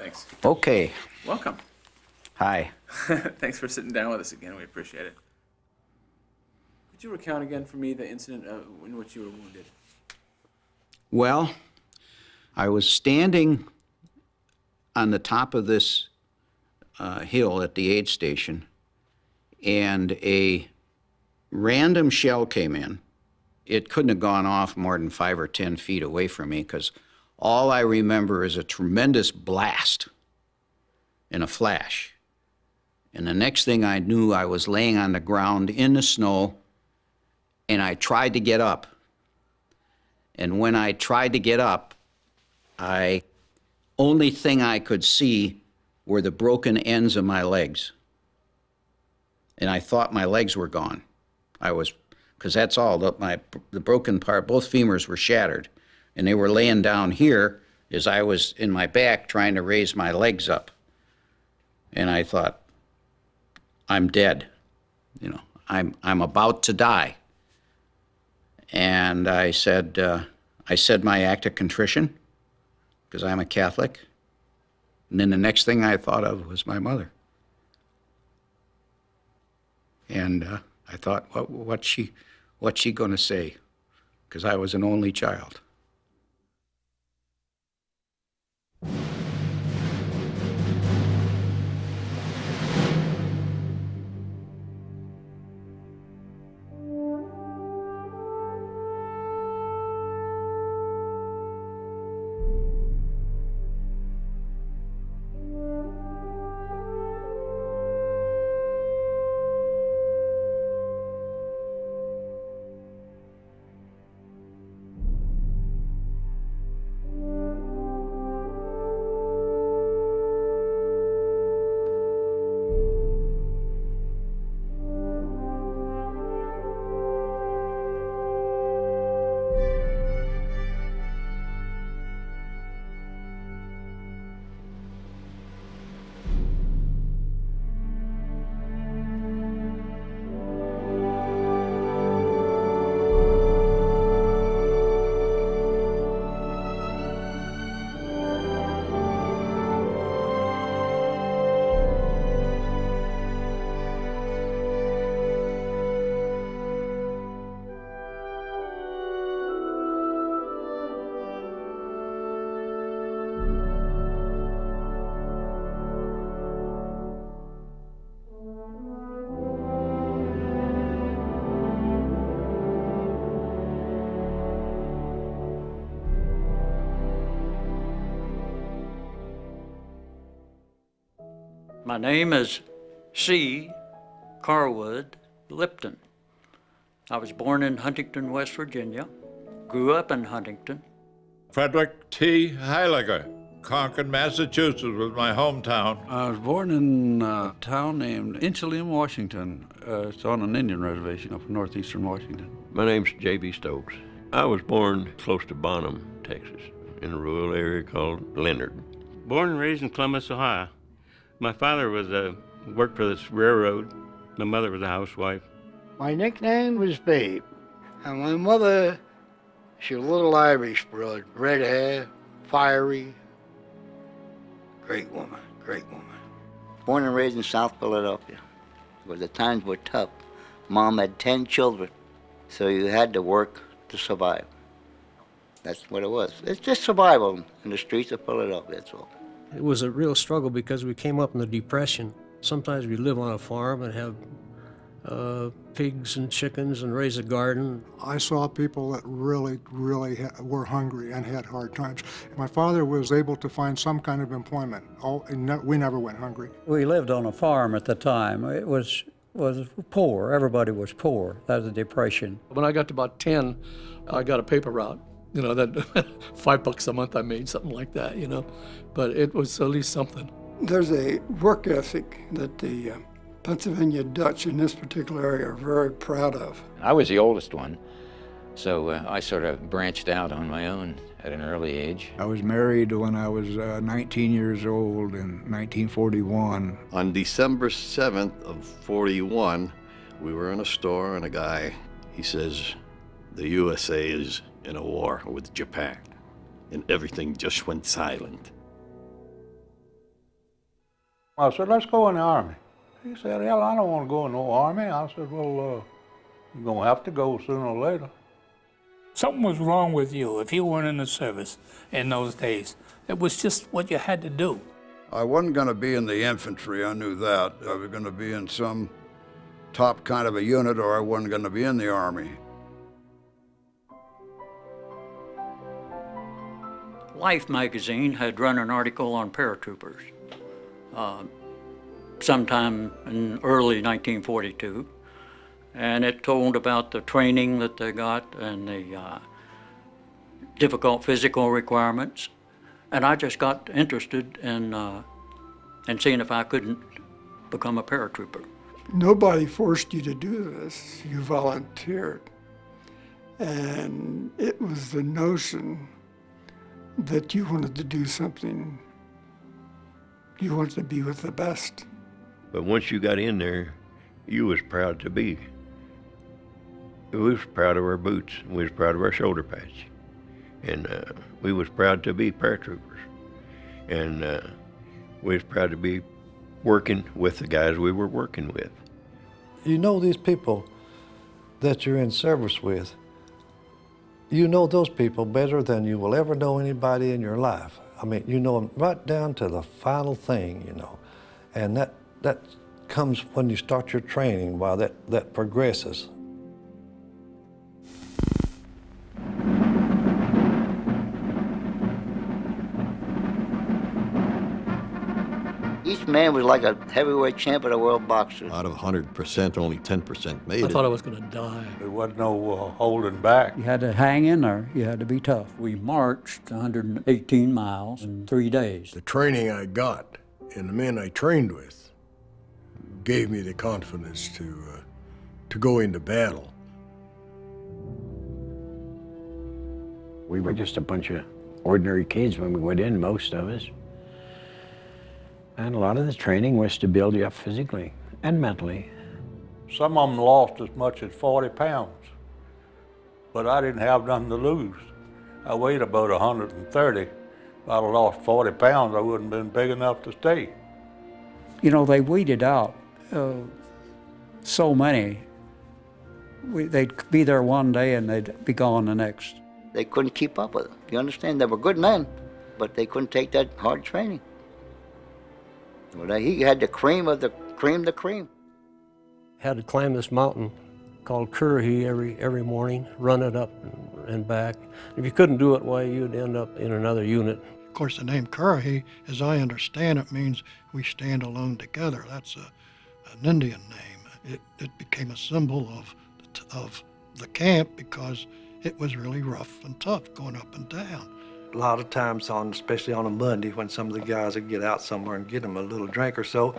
Thanks. Okay. Welcome. Hi. Thanks for sitting down with us again. We appreciate it. Could you recount again for me the incident in which you were wounded? Well, I was standing on the top of this hill at the aid station, and a random shell came in. It couldn't have gone off more than 5 or 10 feet away from me, because all I remember is a tremendous blast and a flash. And the next thing I knew, I was laying on the ground in the snow, and I tried to get up. And when I tried to get up, only thing I could see were the broken ends of my legs. And I thought my legs were gone. Because that's all, the broken part, both femurs were shattered. And they were laying down here as I was in my back trying to raise my legs up. And I thought, I'm dead. I'm about to die. And I said my act of contrition, because I'm a Catholic. And then the next thing I thought of was my mother. And I thought, what's she going to say? Because I was an only child. My name is C. Carwood Lipton. I was born in Huntington, West Virginia, grew up in Huntington. Frederick T. Heiliger, Concord, Massachusetts was my hometown. I was born in a town named Inchelium, Washington. It's on an Indian reservation up in northeastern Washington. My name's J.B. Stokes. I was born close to Bonham, Texas, in a rural area called Leonard. Born and raised in Columbus, Ohio. My father worked for this railroad. My mother was a housewife. My nickname was Babe, and my mother, she was a little Irish broad, red hair, fiery, great woman, great woman. Born and raised in South Philadelphia, where the times were tough. Mom had 10 children, so you had to work to survive. That's what it was. It's just survival in the streets of Philadelphia, that's all. It was a real struggle because we came up in the Depression. Sometimes we live on a farm and have pigs and chickens and raise a garden. I saw people that really were hungry and had hard times. My father was able to find some kind of employment. We never went hungry. We lived on a farm at the time. It was poor. Everybody was poor. That was the Depression. When I got to about 10, I got a paper route. That $5 a month I made, something like that, But it was at least something. There's a work ethic that the Pennsylvania Dutch in this particular area are very proud of. I was the oldest one, so I sort of branched out on my own at an early age. I was married when I was 19 years old in 1941. On December 7th of 41, we were in a store and a guy, he says, the USA is in a war with Japan, and everything just went silent. I said, let's go in the Army. He said, hell, I don't want to go in no Army. I said, well, you're going to have to go sooner or later. Something was wrong with you if you weren't in the service in those days. It was just what you had to do. I wasn't going to be in the infantry, I knew that. I was going to be in some top kind of a unit, or I wasn't going to be in the Army. Life magazine had run an article on paratroopers sometime in early 1942, and it told about the training that they got and the difficult physical requirements. And I just got interested in seeing if I couldn't become a paratrooper. Nobody forced you to do this. You volunteered. And it was the notion that you wanted to do something. You wanted to be with the best. But once you got in there, you was proud to be. We was proud of our boots. We was proud of our shoulder patch. And we was proud to be paratroopers. And we was proud to be working with the guys we were working with. You know these people that you're in service with. You know those people better than you will ever know anybody in your life. I mean, you know them right down to the final thing, you know. And that comes when you start your training, while that progresses. Each man was like a heavyweight champion of the world boxer. Out of 100%, only 10% made it. I thought I was going to die. There wasn't no holding back. You had to hang in there. You had to be tough. We marched 118 miles in 3 days. The training I got and the men I trained with gave me the confidence to go into battle. We were just a bunch of ordinary kids when we went in, most of us. And a lot of the training was to build you up physically and mentally. Some of them lost as much as 40 pounds, but I didn't have nothing to lose. I weighed about 130. If I'd have lost 40 pounds, I wouldn't have been big enough to stay. You know, they weeded out so many. They'd be there one day and they'd be gone the next. They couldn't keep up with it. You understand? They were good men, but they couldn't take that hard training. Well, he had the cream of the cream. Had to climb this mountain called Currahee every morning, run it up and back. If you couldn't do it, why, you'd end up in another unit. Of course, the name Currahee, as I understand it, means we stand alone together. That's an Indian name. It became a symbol of the camp because it was really rough and tough going up and down. A lot of times, especially on a Monday, when some of the guys would get out somewhere and get them a little drink or so,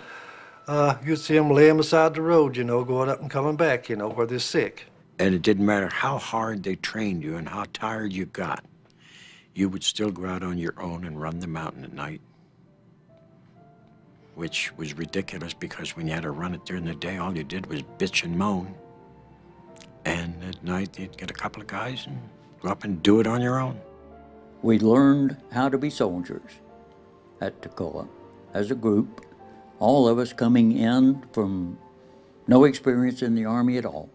you'd see them laying beside the road, you know, going up and coming back, you know, where they're sick. And it didn't matter how hard they trained you and how tired you got, you would still go out on your own and run the mountain at night, which was ridiculous because when you had to run it during the day, all you did was bitch and moan. And at night, you'd get a couple of guys and go up and do it on your own. We learned how to be soldiers at Toccoa as a group, all of us coming in from no experience in the Army at all,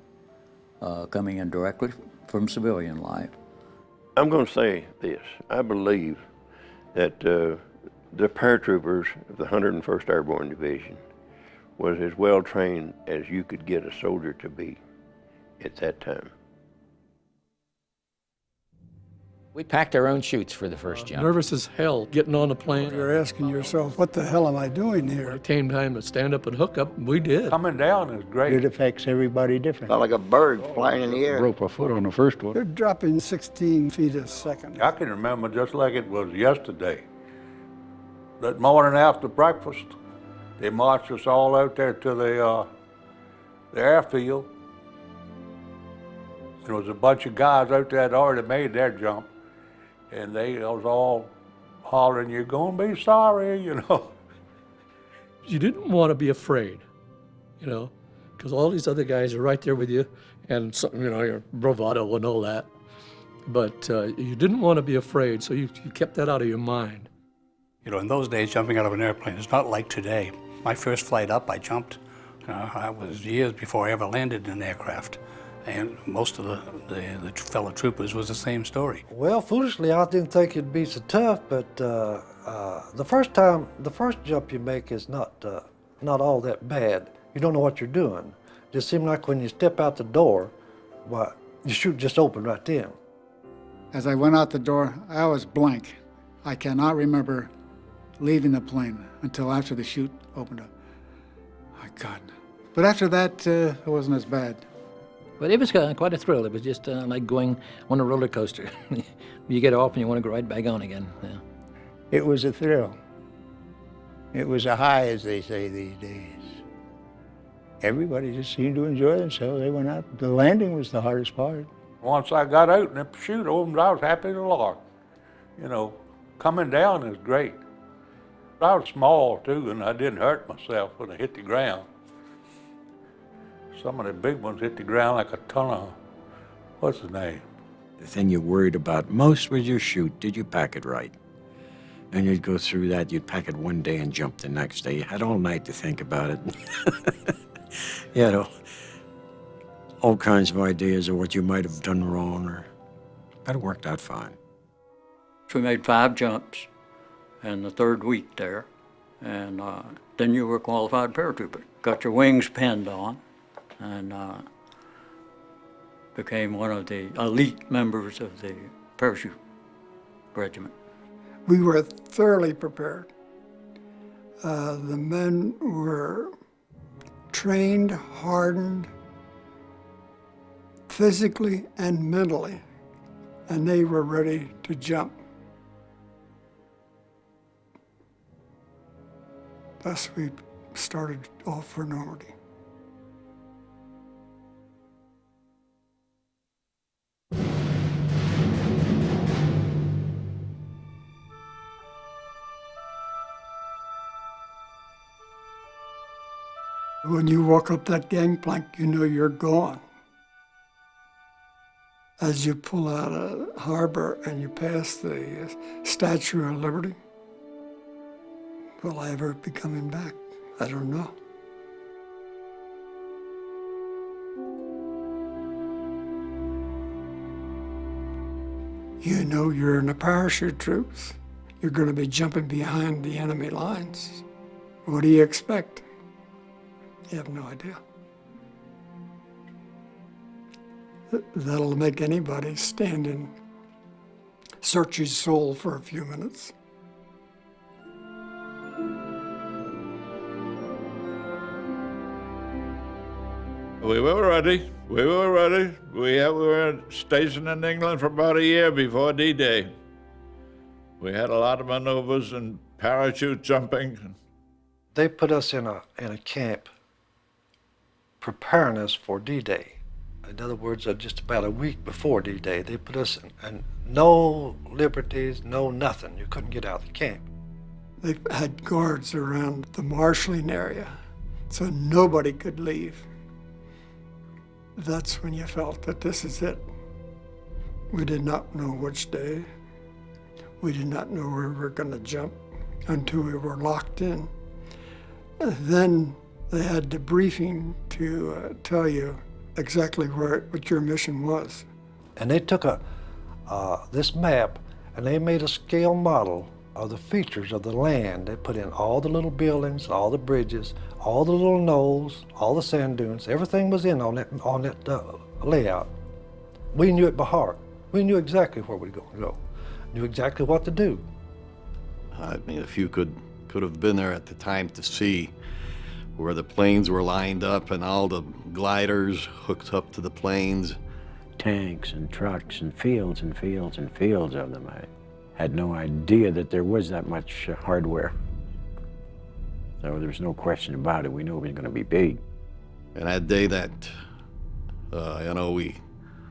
coming in directly from civilian life. I'm going to say this. I believe that the paratroopers of the 101st Airborne Division was as well trained as you could get a soldier to be at that time. We packed our own chutes for the first jump. Nervous as hell getting on the plane. You're asking yourself, what the hell am I doing here? When it came time to stand up and hook up, we did. Coming down is great. It affects everybody different. Felt like a bird flying in the air. Broke my foot on the first one. They're dropping 16 feet a second. I can remember just like it was yesterday. That morning after breakfast, they marched us all out there to the airfield. There was a bunch of guys out there that already made their jump. And they was all hollering, "You're gonna be sorry," you know. You didn't want to be afraid, you know, because all these other guys are right there with you, and you know, your bravado and all that. But you didn't want to be afraid, so you kept that out of your mind. You know, in those days, jumping out of an airplane is not like today. My first flight up, I jumped. I was years before I ever landed in an aircraft. And most of the fellow troopers was the same story. Well, foolishly, I didn't think it'd be so tough, but the first jump you make is not all that bad. You don't know what you're doing. It just seemed like when you step out the door, well, the chute just opened right then. As I went out the door, I was blank. I cannot remember leaving the plane until after the chute opened up. My God. But after that, it wasn't as bad. But it was quite a thrill. It was just like going on a roller coaster. You get off and you want to go right back on again. Yeah. It was a thrill. It was a high, as they say these days. Everybody just seemed to enjoy themselves. They went out. The landing was the hardest part. Once I got out and the chute opened, I was happy to Lord. You know, coming down is great. I was small too, and I didn't hurt myself when I hit the ground. Some of the big ones hit the ground like a ton of, what's the name? The thing you worried about most was your chute. Did you pack it right? And you'd go through that. You'd pack it one day and jump the next day. You had all night to think about it. You know, all kinds of ideas of what you might have done wrong, but it worked out fine. We made 5 jumps in the 3rd week there, and then you were a qualified paratrooper. Got your wings pinned on, and became one of the elite members of the parachute regiment. We were thoroughly prepared. The men were trained, hardened, physically and mentally, and they were ready to jump. Thus we started off for Normandy. When you walk up that gangplank, you know you're gone. As you pull out of harbor and you pass the Statue of Liberty, will I ever be coming back? I don't know. You know you're in the parachute troops. You're going to be jumping behind the enemy lines. What do you expect? You have no idea. That'll make anybody stand and search his soul for a few minutes. We were ready. We were ready. We were stationed in England for about a year before D-Day. We had a lot of maneuvers and parachute jumping. They put us in a camp preparing us for D-Day. In other words, just about a week before D-Day, they put us in no liberties, no nothing. You couldn't get out of the camp. They had guards around the marshalling area, so nobody could leave. That's when you felt that this is it. We did not know which day. We did not know where we were going to jump until we were locked in. Then they had debriefing to tell you exactly what your mission was. And they took this map and they made a scale model of the features of the land. They put in all the little buildings, all the bridges, all the little knolls, all the sand dunes. Everything was in on that layout. We knew it by heart. We knew exactly where we were going to go. Knew exactly what to do. I mean, if you could have been there at the time to see where the planes were lined up and all the gliders hooked up to the planes. Tanks and trucks and fields and fields and fields of them. I had no idea that there was that much hardware. So there's no question about it. We knew it was going to be big. And that day that, we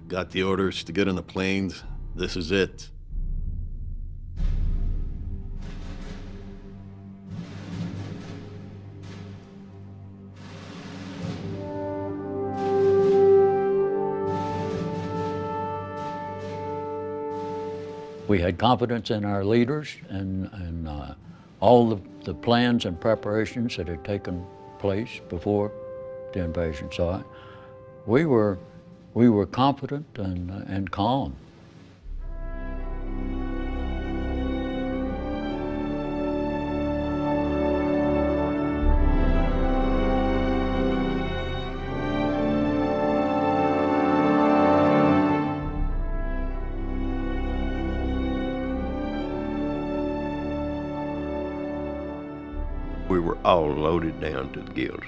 got the orders to get in the planes, this is it. We had confidence in our leaders, and all the plans and preparations that had taken place before the invasion. So we were confident and calm. We were all loaded down to the gills.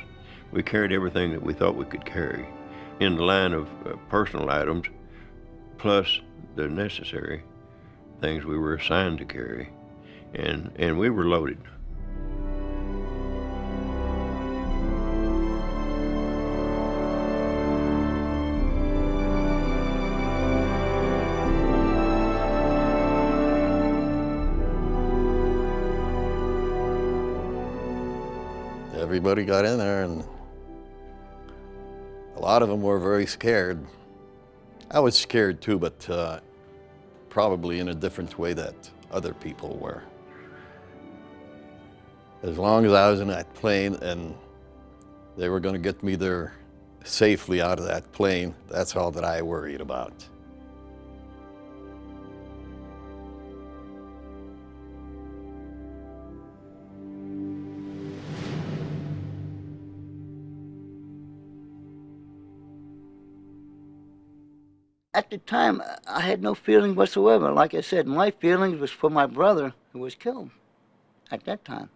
We carried everything that we thought we could carry in the line of personal items, plus the necessary things we were assigned to carry, and we were loaded. Everybody got in there, and a lot of them were very scared. I was scared too, but probably in a different way that other people were. As long as I was in that plane and they were going to get me there safely out of that plane, that's all that I worried about. At the time, I had no feelings whatsoever. Like I said, my feelings was for my brother who was killed at that time.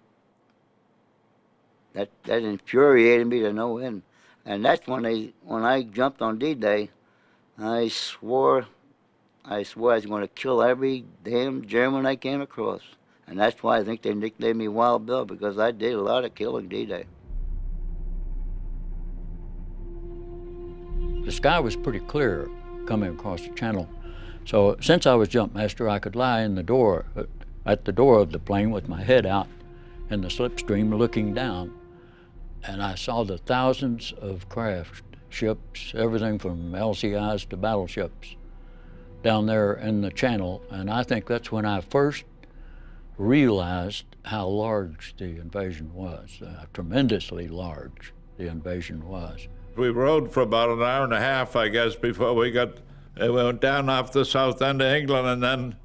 That infuriated me to no end. And that's when I jumped on D-Day, I swore I was going to kill every damn German I came across. And that's why I think they nicknamed me Wild Bill, because I did a lot of killing D-Day. The sky was pretty clear coming across the channel. So since I was jump master, I could lie in the door, at the door of the plane with my head out in the slipstream looking down. And I saw the thousands of craft, ships, everything from LCIs to battleships down there in the channel. And I think that's when I first realized how large the invasion was, tremendously large the invasion was. We rode for about an hour and a half, I guess, before we went down off the south end of England and then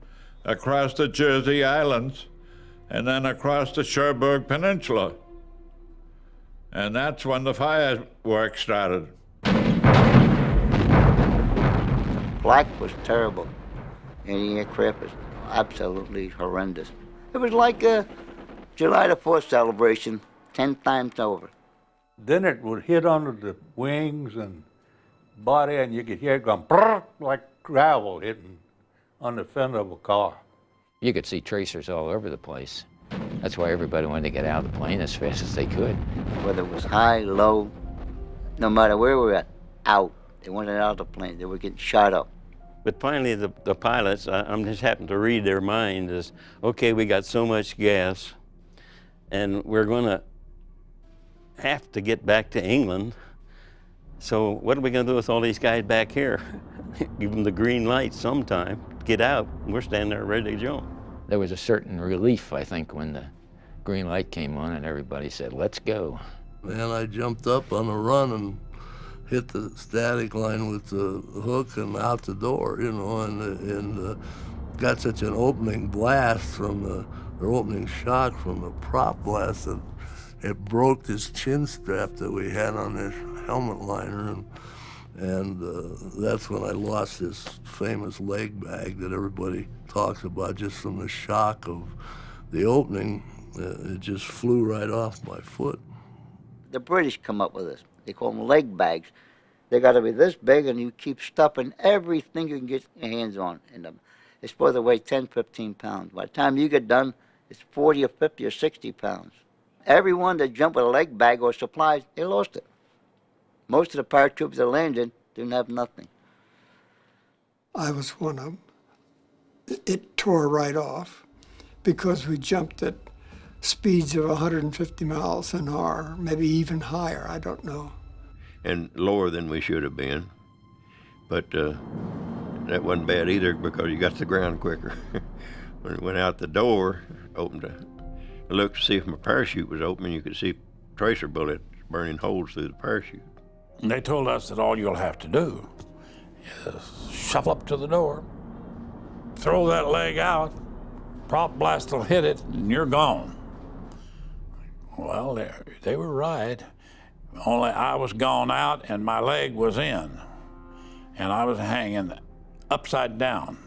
across the Jersey Islands and then across the Cherbourg Peninsula. And that's when the fireworks started. Black was terrible. Any aircraft was absolutely horrendous. It was like a July the 4th celebration 10 times over. Then it would hit under the wings and body, and you could hear it going brrr, like gravel hitting on the fender of a car. You could see tracers all over the place. That's why everybody wanted to get out of the plane as fast as they could. Whether it was high, low, no matter where we were at, out. They wanted out of the plane. They were getting shot up. But finally, the pilots, I'm just happened to read their mind is, okay, we got so much gas, and we're going to have to get back to England. So what are we going to do with all these guys back here? Give them the green light sometime, get out. We're standing there ready to jump. There was a certain relief, I think, when the green light came on and everybody said, let's go. Man, I jumped up on a run and hit the static line with the hook and out the door, you know, and got such an opening blast from the opening shock from the prop blast that it broke this chin strap that we had on this helmet liner, and that's when I lost this famous leg bag that everybody talks about just from the shock of the opening. It just flew right off my foot. The British come up with this. They call them leg bags. They got to be this big, and you keep stuffing everything you can get your hands on in them. It's supposed to weigh 10, 15 pounds. By the time you get done, it's 40 or 50 or 60 pounds. Everyone that jumped with a leg bag or supplies, they lost it. Most of the paratroopers that landed didn't have nothing. I was one of them. It tore right off because we jumped at speeds of 150 miles an hour, maybe even higher, I don't know. And lower than we should have been. But that wasn't bad either because you got to the ground quicker. When it went out the door, opened a looked to see if my parachute was open, and you could see tracer bullets burning holes through the parachute. And they told us that all you'll have to do is shuffle up to the door, throw that leg out, prop blast will hit it, and you're gone. Well, they were right. Only I was gone out and my leg was in. And I was hanging upside down,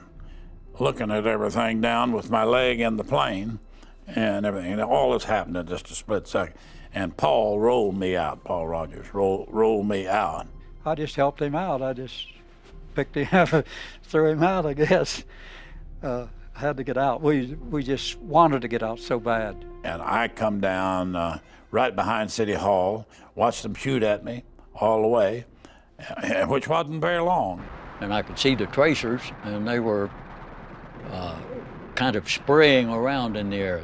looking at everything down with my leg in the plane and everything. And all this happened in just a split second. And Paul rolled me out, Paul Rogers rolled me out. I just helped him out. I just picked him out, threw him out, I guess. Had to get out. We just wanted to get out so bad. And I come down right behind City Hall, watched them shoot at me all the way, which wasn't very long. And I could see the tracers, and they were kind of spraying around in the air.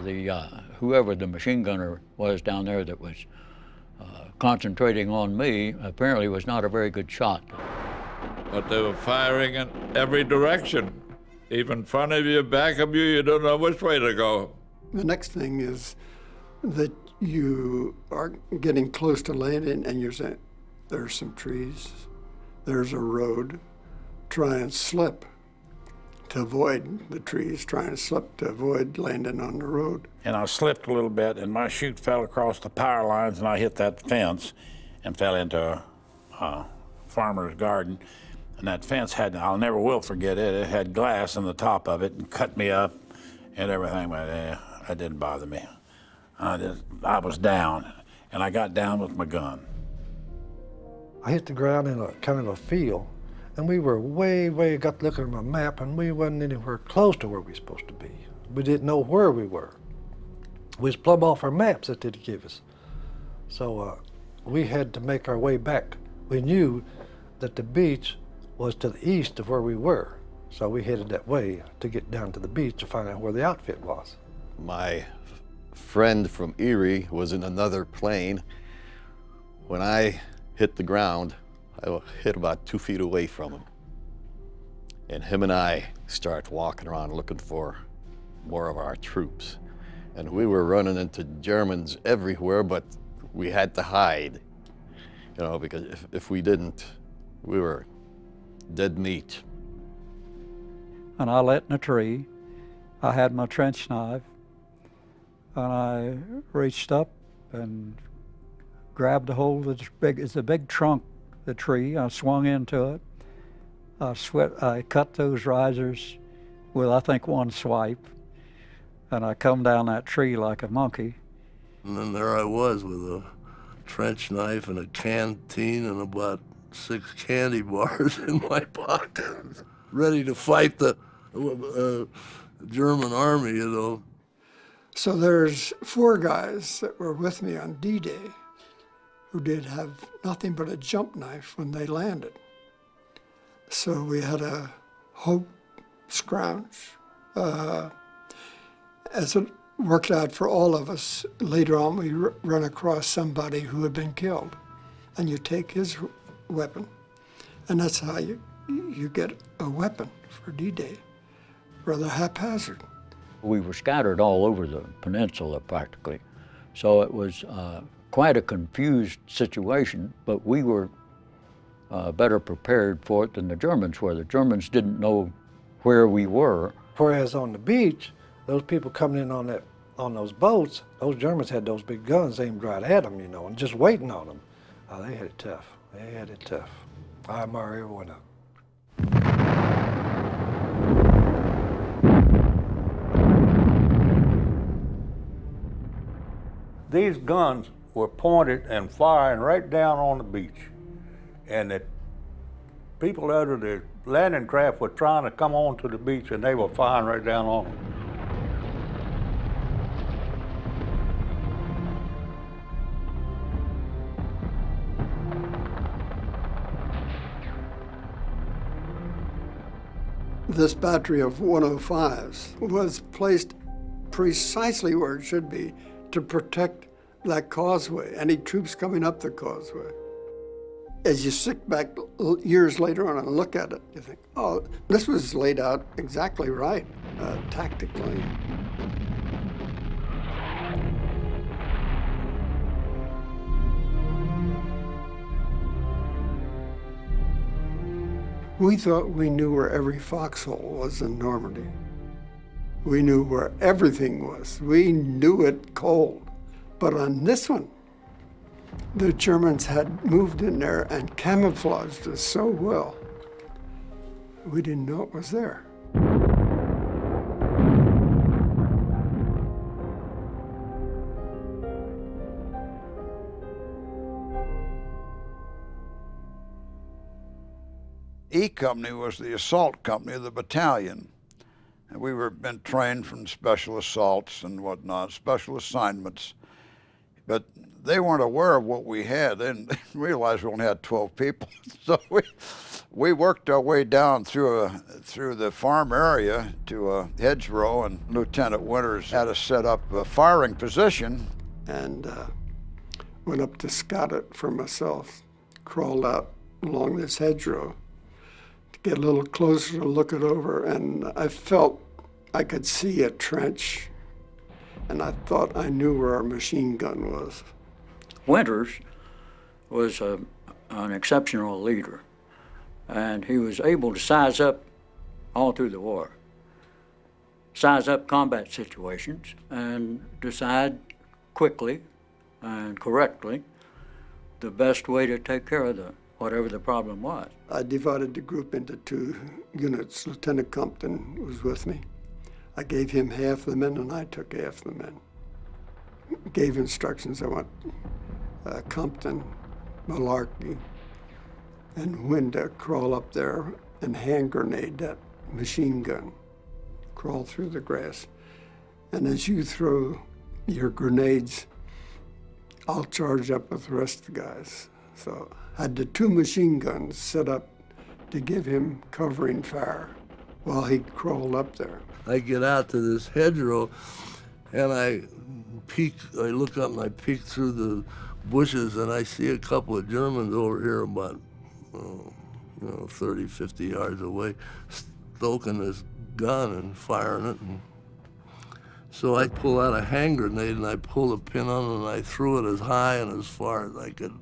Whoever the machine gunner was down there that was concentrating on me apparently was not a very good shot. But they were firing in every direction. Even in front of you, back of you, you don't know which way to go. The next thing is that you are getting close to landing and you're saying, there's some trees, there's a road, try and slip to avoid the trees, try and slip to avoid landing on the road. And I slipped a little bit and my chute fell across the power lines and I hit that fence and fell into a farmer's garden. And that fence had, I'll never will forget it, it had glass in the top of it and cut me up and everything, but that didn't bother me. I was down, and I got down with my gun. I hit the ground in a kind of a field, and we were way, got looking at my map, and we wasn't anywhere close to where we were supposed to be. We didn't know where we were. We was plumb off our maps that they'd give us. So we had to make our way back. We knew that the beach was to the east of where we were. So we headed that way to get down to the beach to find out where the outfit was. My friend from Erie was in another plane. When I hit the ground, I hit about 2 feet away from him. And him and I start walking around looking for more of our troops. And we were running into Germans everywhere, but we had to hide, you know, because if we didn't, we were dead meat. And I lit in a tree. I had my trench knife, and I reached up and grabbed a hold of it's a big trunk, the tree. I swung into it. I cut those risers with, I think, one swipe, and I come down that tree like a monkey. And then there I was with a trench knife and a canteen and about 6 candy bars in my pocket, ready to fight the German army, you know. So there's 4 guys that were with me on D-Day who did have nothing but a jump knife when they landed. So we had a hope scrounge. As it worked out for all of us, later on we run across somebody who had been killed, and you take his weapon, and that's how you get a weapon for D-Day, rather haphazard. We were scattered all over the peninsula practically, so it was quite a confused situation, but we were better prepared for it than the Germans were. The Germans didn't know where we were. Whereas on the beach, those people coming in on those boats, those Germans had those big guns aimed right at them, you know, and just waiting on them. They had it tough. They had it tough. I admire every one of them. These guns were pointed and firing right down on the beach. And the people out of the landing craft were trying to come onto the beach and they were firing right down on them. This battery of 105s was placed precisely where it should be to protect that causeway, any troops coming up the causeway. As you sit back years later on and look at it, you think, oh, this was laid out exactly right, tactically. We thought we knew where every foxhole was in Normandy. We knew where everything was. We knew it cold. But on this one, the Germans had moved in there and camouflaged us so well, we didn't know it was there. E Company was the assault company of the battalion. And we were been trained from special assaults and whatnot, special assignments. But they weren't aware of what we had. They didn't realize we only had 12 people. So we worked our way down through the farm area to a hedgerow, and Lieutenant Winters had us set up a firing position. And went up to scout it for myself, crawled out along this hedgerow to get a little closer to look it over, and I felt I could see a trench, and I thought I knew where our machine gun was. Winters was an exceptional leader, and he was able to size up all through the war, size up combat situations and decide quickly and correctly the best way to take care of whatever the problem was. I divided the group into 2 units. Lieutenant Compton was with me. I gave him half the men and I took half the men. Gave instructions. I want Compton, Malarkey, and Wynn to crawl up there and hand grenade that machine gun. Crawl through the grass. And as you throw your grenades, I'll charge up with the rest of the guys. So I had the 2 machine guns set up to give him covering fire while he crawled up there. I get out to this hedgerow, and I look up and I peek through the bushes, and I see a couple of Germans over here about 30, 50 yards away, stoking this gun and firing it. And so I pull out a hand grenade and I pull the pin on it and I threw it as high and as far as I could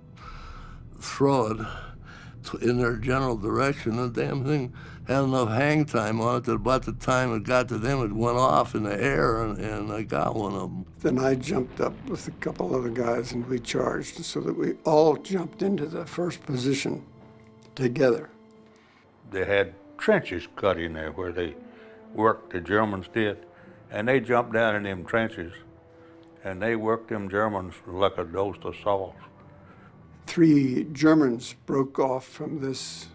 throw it in their general direction. The damn thing had enough hang time on it that about the time it got to them, it went off in the air, and I got one of them. Then I jumped up with a couple other guys and we charged so that we all jumped into the first position together. They had trenches cut in there where they worked, the Germans did, and they jumped down in them trenches and they worked them Germans like a dose of salt. 3 Germans broke off from this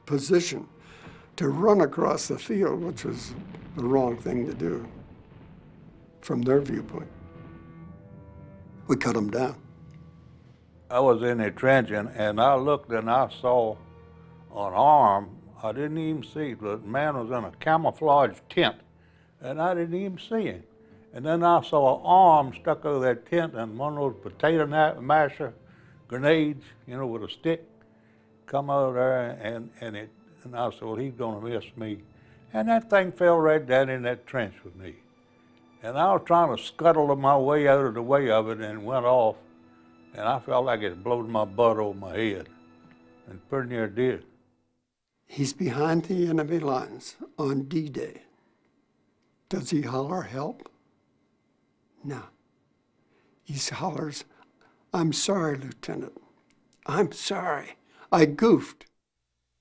position to run across the field, which was the wrong thing to do from their viewpoint. We cut them down. I was in the trench and I looked and I saw an arm. I didn't even see it. The man was in a camouflage tent and I didn't even see him. And then I saw an arm stuck over that tent and one of those potato masher grenades, with a stick, come over there and I said, well, he's gonna miss me. And that thing fell right down in that trench with me. And I was trying to scuttle my way out of the way of it and went off. And I felt like it blowed my butt over my head. And pretty near did. He's behind the enemy lines on D-Day. Does he holler help? No. He hollers, I'm sorry, Lieutenant. I'm sorry. I goofed.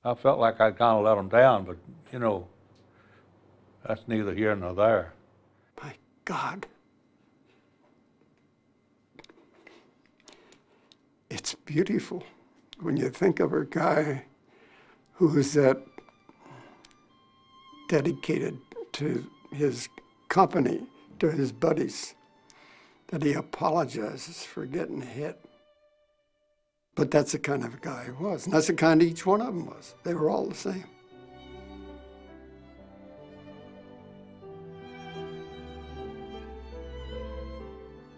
I felt like I kind of let him down, but, that's neither here nor there. My God. It's beautiful when you think of a guy who is that dedicated to his company, to his buddies, that he apologizes for getting hit. But that's the kind of guy he was, and that's the kind each one of them was. They were all the same.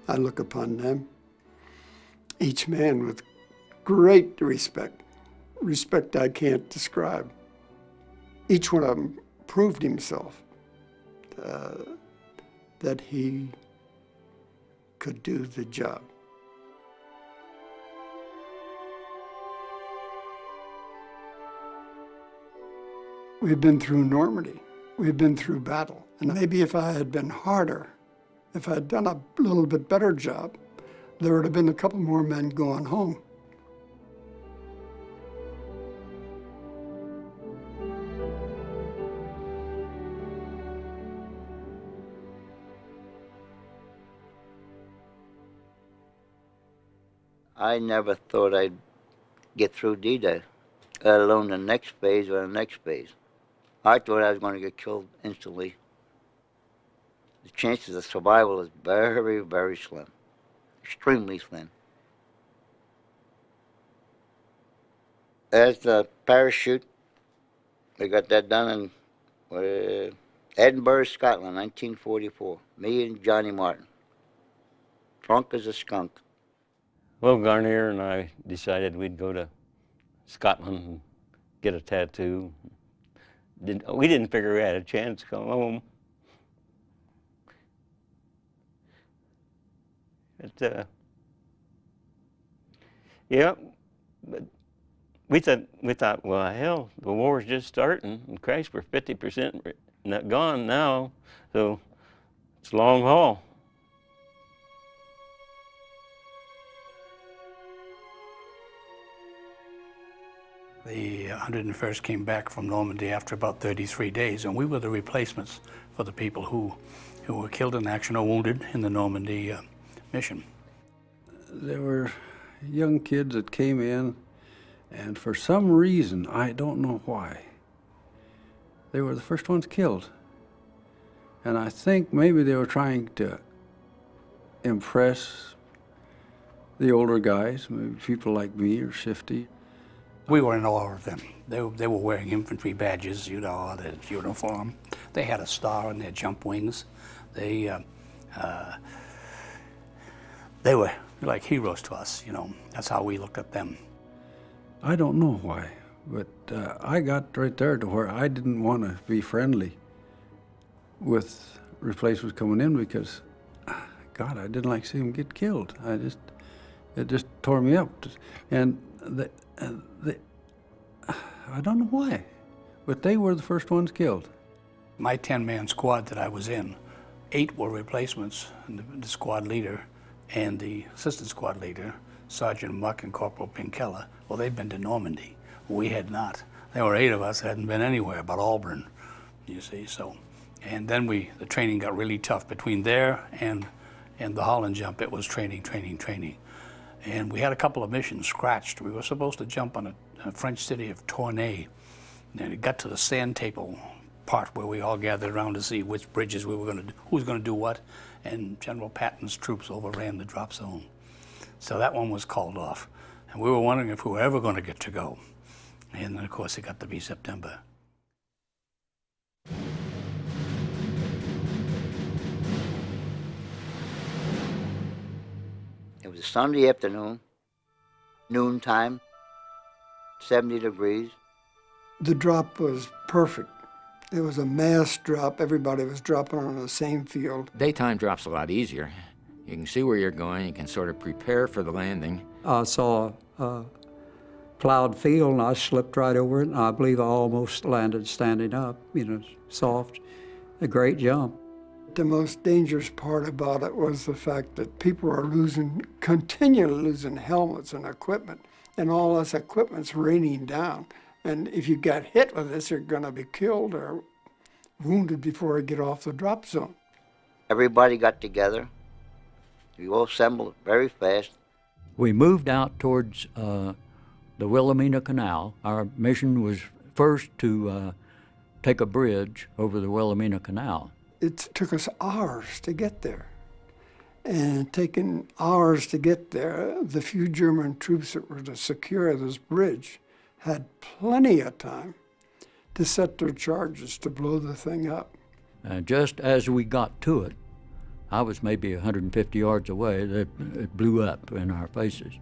I look upon them, each man with great respect I can't describe. Each one of them proved himself that he could do the job. We've been through Normandy. We've been through battle. And maybe if I had been harder, if I had done a little bit better job, there would have been a couple more men going home. I never thought I'd get through D-Day, let alone the next phase or the next phase. I thought I was going to get killed instantly. The chances of survival is very, very slim, extremely slim. As the parachute, we got that done in Edinburgh, Scotland, 1944. Me and Johnny Martin. Drunk as a skunk. Well, Garnier and I decided we'd go to Scotland and get a tattoo. We didn't figure we had a chance to come home. Yeah, but we thought, well, hell, the war's just starting, and Christ, we're 50% gone now, so it's a long haul. The 101st came back from Normandy after about 33 days, and we were the replacements for the people who were killed in action or wounded in the Normandy mission. There were young kids that came in, and for some reason, I don't know why, they were the first ones killed. And I think maybe they were trying to impress the older guys, maybe people like me or Shifty. We were in awe of them. They were wearing infantry badges, you know, their uniform. They had a star on their jump wings. They were like heroes to us, you know. That's how we looked at them. I don't know why, but I got right there to where I didn't want to be friendly with replacements coming in because, God, I didn't like seeing them get killed. It just tore me up. And I don't know why, but they were the first ones killed. My 10-man squad that I was in, 8 were replacements, the squad leader and the assistant squad leader, Sergeant Muck and Corporal Pinkella. Well, they'd been to Normandy. We had not. There were 8 of us that hadn't been anywhere but Auburn, you see, so. And then the training got really tough. Between there and the Holland jump, it was training. And we had a couple of missions scratched. We were supposed to jump on a French city of Tournai. And it got to the sand table part where we all gathered around to see which bridges we were going to do, who was going to do what. And General Patton's troops overran the drop zone. So that one was called off. And we were wondering if we were ever going to get to go. And then, of course, it got to be September. It was a Sunday afternoon, noontime, 70 degrees. The drop was perfect. It was a mass drop. Everybody was dropping on the same field. Daytime drop's a lot easier. You can see where you're going. You can sort of prepare for the landing. I saw a plowed field, and I slipped right over it, and I believe I almost landed standing up, you know, soft. A great jump. The most dangerous part about it was the fact that people are continually losing helmets and equipment, and all this equipment's raining down. And if you got hit with this, you're going to be killed or wounded before you get off the drop zone. Everybody got together. We all assembled very fast. We moved out towards the Wilhelmina Canal. Our mission was first to take a bridge over the Wilhelmina Canal. It took us hours to get there. And taking hours to get there, the few German troops that were to secure this bridge had plenty of time to set their charges to blow the thing up. Just as we got to it, I was maybe 150 yards away, it blew up in our faces.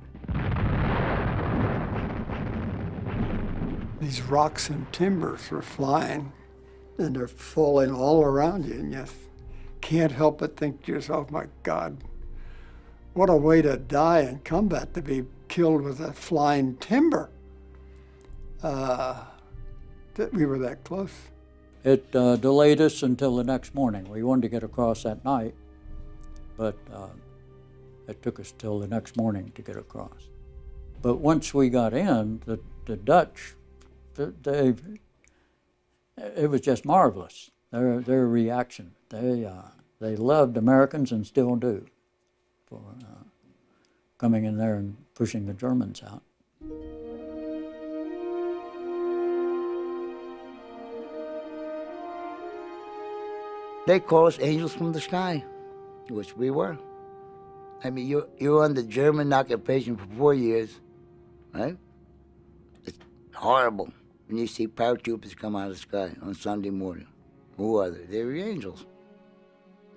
These rocks and timbers were flying, and they're falling all around you, and you can't help but think to yourself, my God, what a way to die in combat, to be killed with a flying timber. that we were that close. It delayed us until the next morning. We wanted to get across that night, but it took us till the next morning to get across. But once we got in, the Dutch, it was just marvelous. Their reaction. They loved Americans and still do for coming in there and pushing the Germans out. They call us angels from the sky, which we were. I mean, you're under German occupation for 4 years, right? It's horrible when you see paratroopers come out of the sky on Sunday morning. Who are they? They're your angels.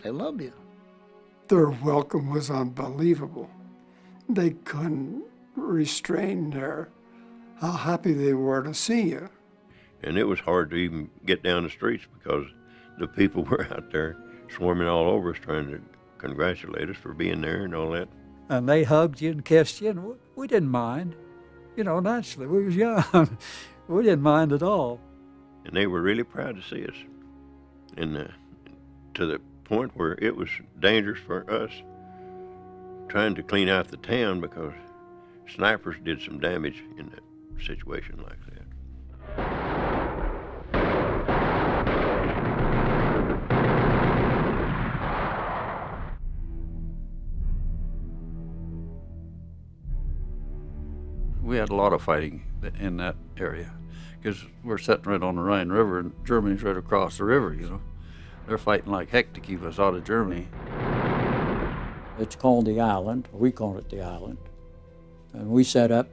They love you. Their welcome was unbelievable. They couldn't restrain how happy they were to see you. And it was hard to even get down the streets because the people were out there swarming all over us trying to congratulate us for being there and all that. And they hugged you and kissed you, and we didn't mind. You know, naturally, we was young. We didn't mind at all. And they were really proud to see us. And to the point where it was dangerous for us trying to clean out the town because snipers did some damage in a situation like that. We had a lot of fighting in that area because we're sitting right on the Rhine River and Germany's right across the river, you know. They're fighting like heck to keep us out of Germany. It's called the island. We call it the island. And we set up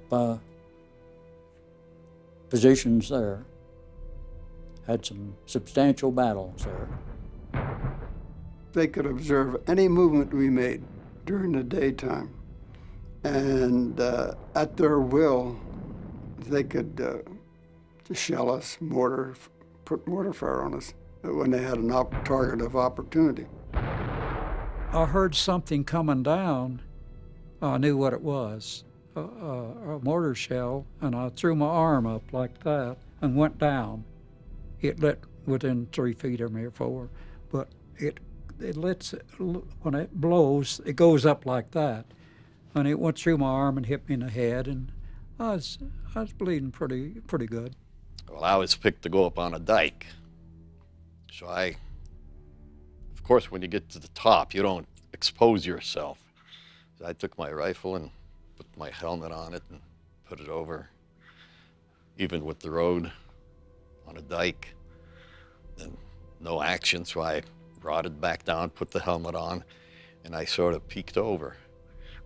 positions there. Had some substantial battles there. They could observe any movement we made during the daytime. And at their will, they could shell us, put mortar fire on us when they had a target of opportunity. I heard something coming down. I knew what it was, a mortar shell, and I threw my arm up like that and went down. It lit within 3 feet of me or 4, but it lets, when it blows, it goes up like that. And it went through my arm and hit me in the head, and I was bleeding pretty good. Well, I was picked to go up on a dike. So of course, when you get to the top, you don't expose yourself. So I took my rifle and put my helmet on it and put it over, even with the road on a dike. And no action, so I brought it back down, put the helmet on, and I sort of peeked over.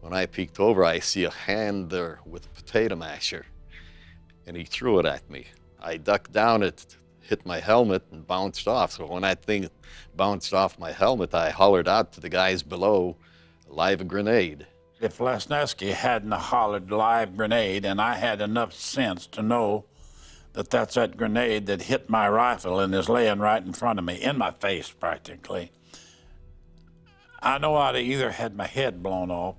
When I peeked over, I see a hand there with a potato masher, and he threw it at me. I ducked down, it hit my helmet and bounced off. So when that thing bounced off my helmet, I hollered out to the guys below, live grenade. If Lesniewski hadn't hollered live grenade, and I had enough sense to know that that's that grenade that hit my rifle and is laying right in front of me, in my face practically, I know I'd have either had my head blown off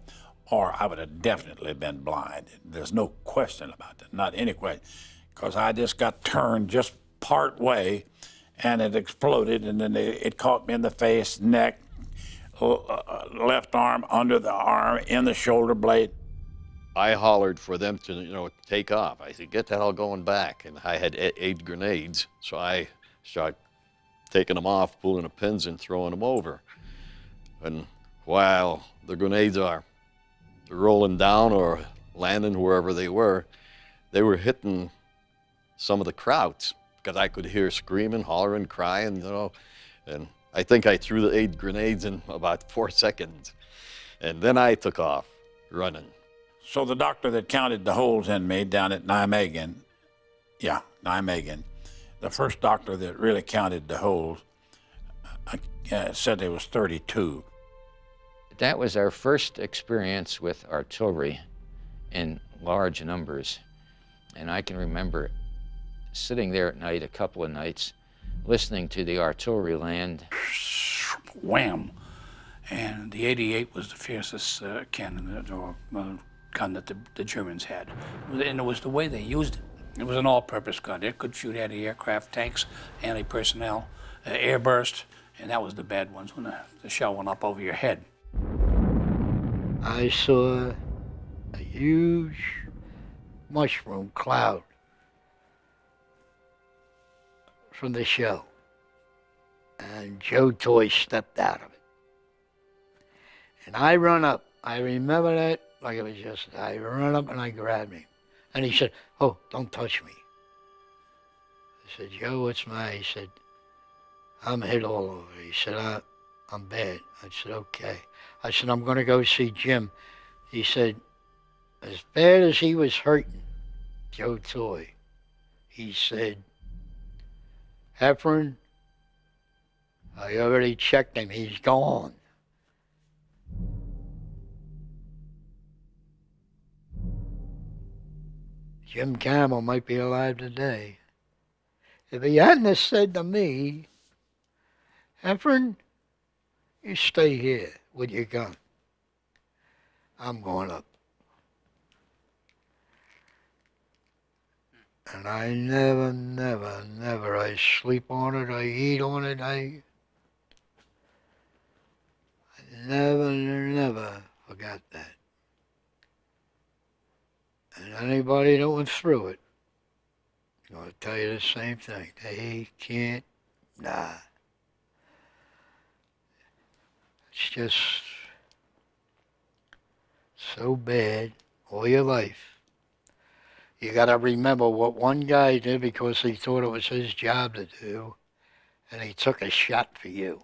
or I would have definitely been blind. There's no question about that, not any question, because I just got turned just part way and it exploded, and then it caught me in the face, neck, left arm, under the arm, in the shoulder blade. I hollered for them to, take off. I said, get the hell going back. And I had 8 grenades, so I started taking them off, pulling the pins and throwing them over. And while the grenades are rolling down or landing wherever they were hitting some of the crowds, because I could hear screaming, hollering, crying, and I think I threw the 8 grenades in about 4 seconds. And then I took off running. So the doctor that counted the holes in me down at Nijmegen, the first doctor that really counted the holes said there was 32. That was our first experience with artillery in large numbers. And I can remember sitting there at night, a couple of nights, listening to the artillery land. Wham! And the 88 was the fiercest cannon gun that the Germans had. And it was the way they used it. It was an all-purpose gun. It could shoot anti-aircraft, tanks, anti-personnel, airburst, and that was the bad ones when the shell went up over your head. I saw a huge mushroom cloud from the shell, and Joe Toy stepped out of it. And I run up. I remember that like it was yesterday. I run up and I grabbed him. And he said, "Oh, don't touch me." I said, "Joe, what's my?" He said, "I'm hit all over." He said, I'm bad." I said, "Okay." I said, "I'm going to go see Jim." He said, as bad as he was hurting, Joe Toy, he said, "Heffron, I already checked him. He's gone." Jim Campbell might be alive today. If he hadn't have said to me, "Heffron, you stay here with your gun. I'm going up." And I never, I sleep on it, I eat on it, I never forgot that. And anybody that went through it, I'm going to tell you the same thing. They can't, nah. It's just so bad all your life. You got to remember what one guy did because he thought it was his job to do, and he took a shot for you.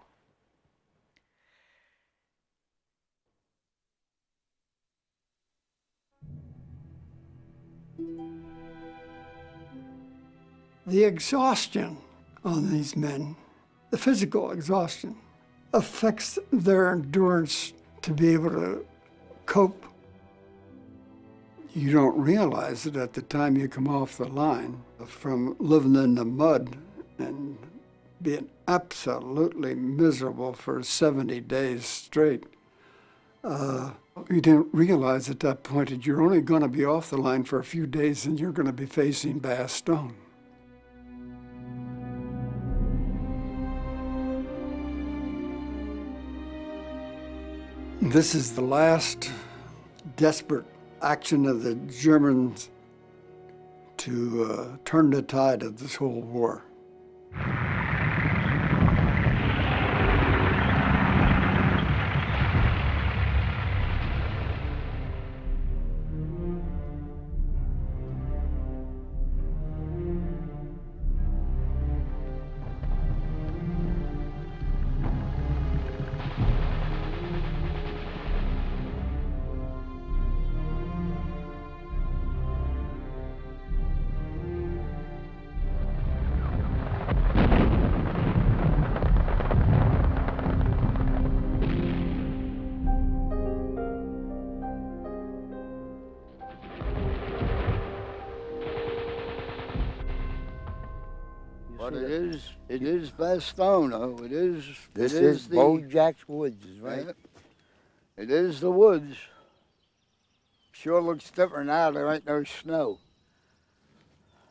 The exhaustion on these men, the physical exhaustion, affects their endurance to be able to cope. You don't realize it at the time you come off the line from living in the mud and being absolutely miserable for 70 days straight. You didn't realize at that point that you're only going to be off the line for a few days and you're going to be facing Bastogne. This is the last desperate action of the Germans to turn the tide of this whole war. But it is Bastogne, though. It is. This it is the Bojack's Woods, right? Yeah. It is the woods. Sure looks different now. There ain't no snow.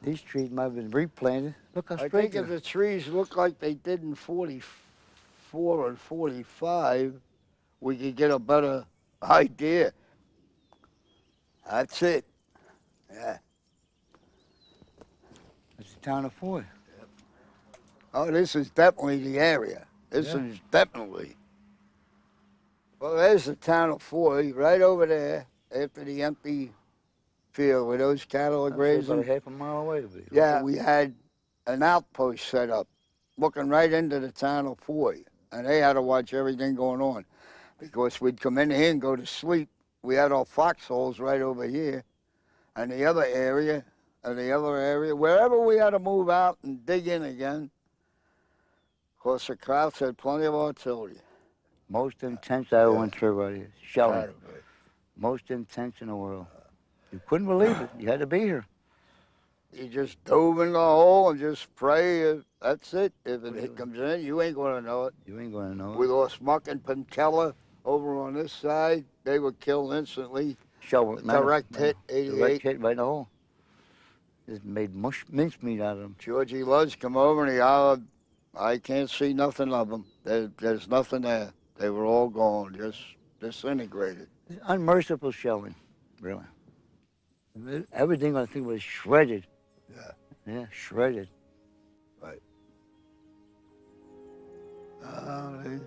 These trees might have been replanted. Look how I straight think if the trees look like they did in 44 and 45, we could get a better idea. That's it. Yeah. It's the town of Foy. Oh, this is definitely the area. This is definitely. Well, there's the town of Foy, right over there, after the empty field where those cattle are grazing. About a half a mile away. Yeah, we had an outpost set up, looking right into the town of Foy, and they had to watch everything going on, because we'd come in here and go to sleep. We had our foxholes right over here, and the other area, wherever we had to move out and dig in again. Of course, the Krauts had plenty of artillery. Most intense I went through right here. Shelling. Most intense in the world. You couldn't believe it. You had to be here. You just dove in the hole and just pray. That's it. If it comes in, you ain't going to know it. You ain't going to know it. We lost Muck and Pentella over on this side. They were killed instantly. Shell, Direct hit, 88. Direct hit right in the hole. Just made mincemeat out of them. Georgie Lodge come over and he hollered, I can't see nothing of them. There's nothing there. They were all gone, just disintegrated. Unmerciful shelling, really. Everything I think was shredded. Yeah. Yeah, shredded. Right. I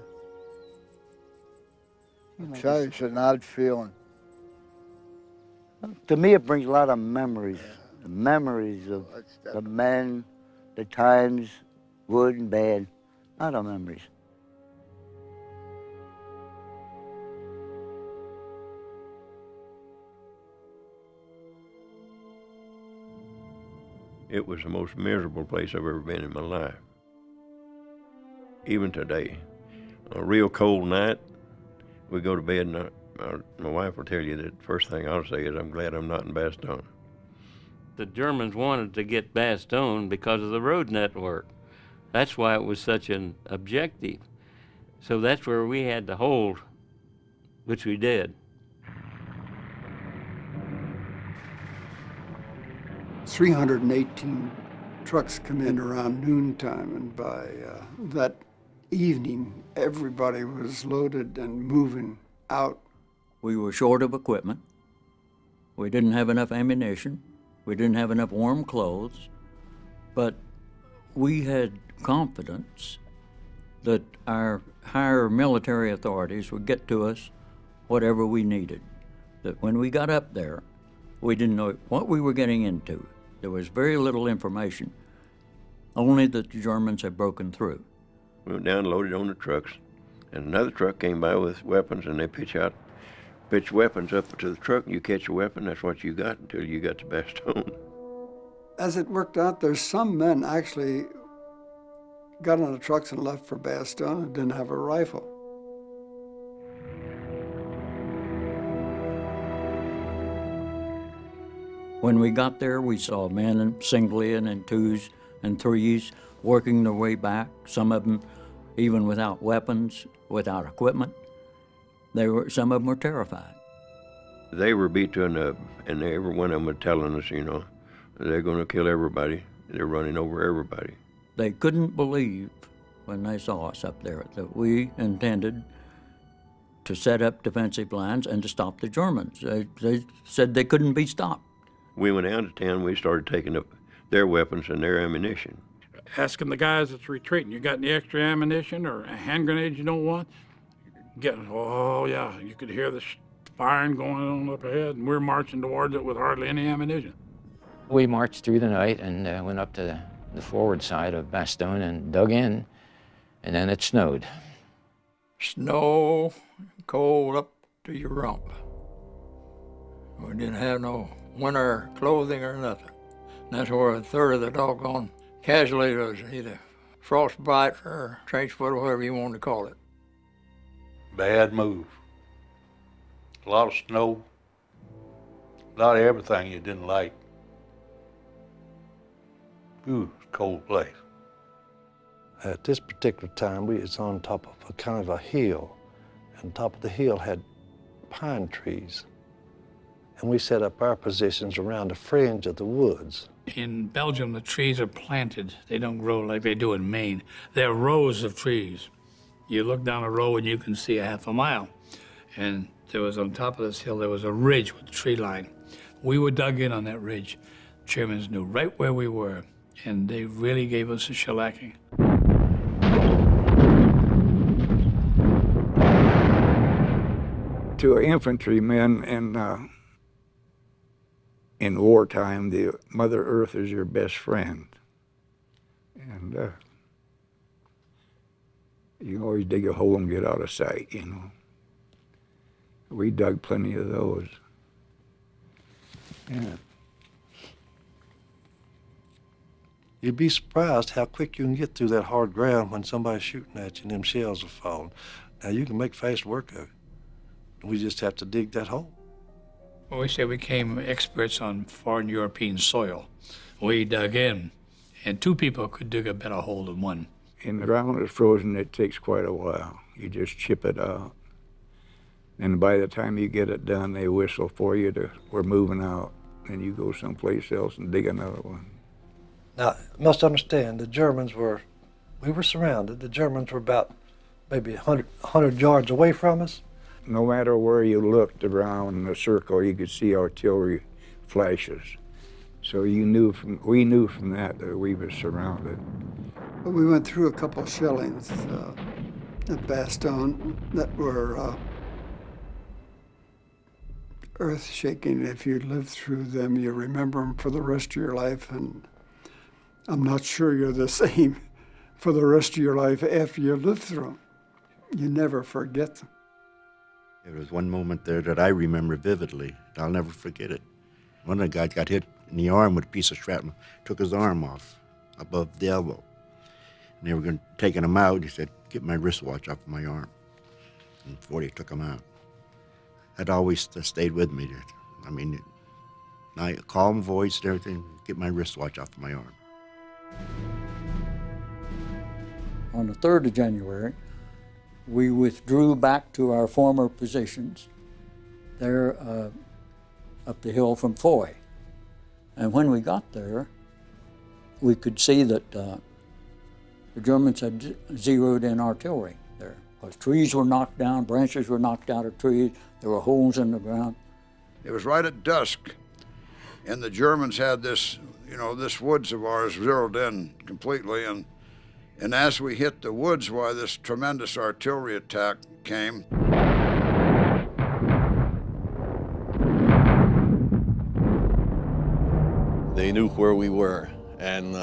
tell you, it's an odd feeling. To me, it brings a lot of memories. The memories of the men, the times, good and bad. A lot of memories. It was the most miserable place I've ever been in my life. Even today. A real cold night, we go to bed and my wife will tell you that the first thing I'll say is, I'm glad I'm not in Bastogne. The Germans wanted to get Bastogne because of the road network. That's why it was such an objective. So that's where we had to hold, which we did. 318 trucks come in around noontime, and by that evening, everybody was loaded and moving out. We were short of equipment. We didn't have enough ammunition. We didn't have enough warm clothes. But we had confidence that our higher military authorities would get to us whatever we needed. That when we got up there, we didn't know what we were getting into. There was very little information, only that the Germans had broken through. We went down, loaded on the trucks, and another truck came by with weapons, and they pitch weapons up to the truck, and you catch a weapon, that's what you got until you got to Bastogne. As it worked out, there's some men actually got on the trucks and left for Bastogne and didn't have a rifle. When we got there, we saw men singly and in twos and threes working their way back, some of them even without weapons, without equipment. Some of them were terrified. They were beat to a nub, and every one of them were telling us, you know, they're going to kill everybody. They're running over everybody. They couldn't believe when they saw us up there that we intended to set up defensive lines and to stop the Germans. They said they couldn't be stopped. We went out of town, we started taking up their weapons and their ammunition. Asking the guys that's retreating, you got any extra ammunition or hand grenades you don't want? Oh yeah, you could hear the firing going on up ahead, and we're marching towards it with hardly any ammunition. We marched through the night and went up to the forward side of Bastogne and dug in, and then it snowed. Snow, cold up to your rump. We didn't have no winter clothing or nothing. And that's where a third of the doggone casualties was either frostbite or trench foot or whatever you want to call it. Bad move. A lot of snow. A lot of everything you didn't like. Ooh, cold place. At this particular time, we was on top of a kind of a hill, and top of the hill had pine trees. And we set up our positions around the fringe of the woods. In Belgium, the trees are planted. They don't grow like they do in Maine. They're rows of trees. You look down a row and you can see a half a mile. And there was, on top of this hill, there was a ridge with a tree line. We were dug in on that ridge. Germans knew right where we were, and they really gave us a shellacking. To infantrymen in wartime, the Mother Earth is your best friend. And you can always dig a hole and get out of sight, you know. We dug plenty of those. Yeah. You'd be surprised how quick you can get through that hard ground when somebody's shooting at you and them shells are falling. Now, you can make fast work of it. We just have to dig that hole. Well, we say we became experts on foreign European soil. We dug in, and two people could dig a better hole than one. In the ground that's frozen, it takes quite a while. You just chip it out. And by the time you get it done, they whistle for you we're moving out. and you go someplace else and dig another one. Now, you must understand, we were surrounded. The Germans were about maybe 100 yards away from us. No matter where you looked around the circle, you could see artillery flashes. So we knew from that we were surrounded. We went through a couple of shellings at Bastogne that were earth-shaking. If you lived through them, you remember them for the rest of your life, and I'm not sure you're the same for the rest of your life after you live through them. You never forget them. There was one moment there that I remember vividly. I'll never forget it. One of the guys got hit in the arm with a piece of shrapnel, took his arm off above the elbow. And they were taking him out. He said, "Get my wristwatch off my arm." And before they took him out, that always stayed with me. I mean, a calm voice and everything, "Get my wristwatch off my arm." On the 3rd of January, we withdrew back to our former positions there up the hill from Foy. And when we got there, we could see that the Germans had zeroed in artillery there. Because trees were knocked down, branches were knocked out of trees, there were holes in the ground. It was right at dusk, and the Germans had this, this woods of ours zeroed in completely, and as we hit the woods, why this tremendous artillery attack came. They knew where we were, and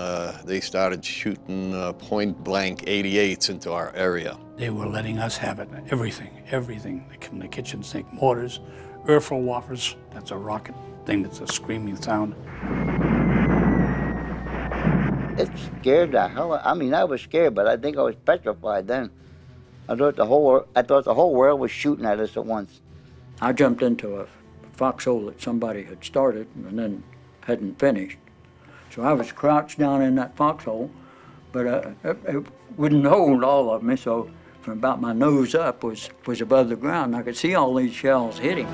they started shooting point-blank 88s into our area. They were letting us have it, everything. From the kitchen sink mortars, Erfelwaffers, that's a rocket thing that's a screaming sound. It scared the hell out. I mean, I was scared, but I think I was petrified then. I thought the whole world was shooting at us at once. I jumped into a foxhole that somebody had started and then hadn't finished. So I was crouched down in that foxhole, but it wouldn't hold all of me, so from about my nose up was above the ground. I could see all these shells hitting.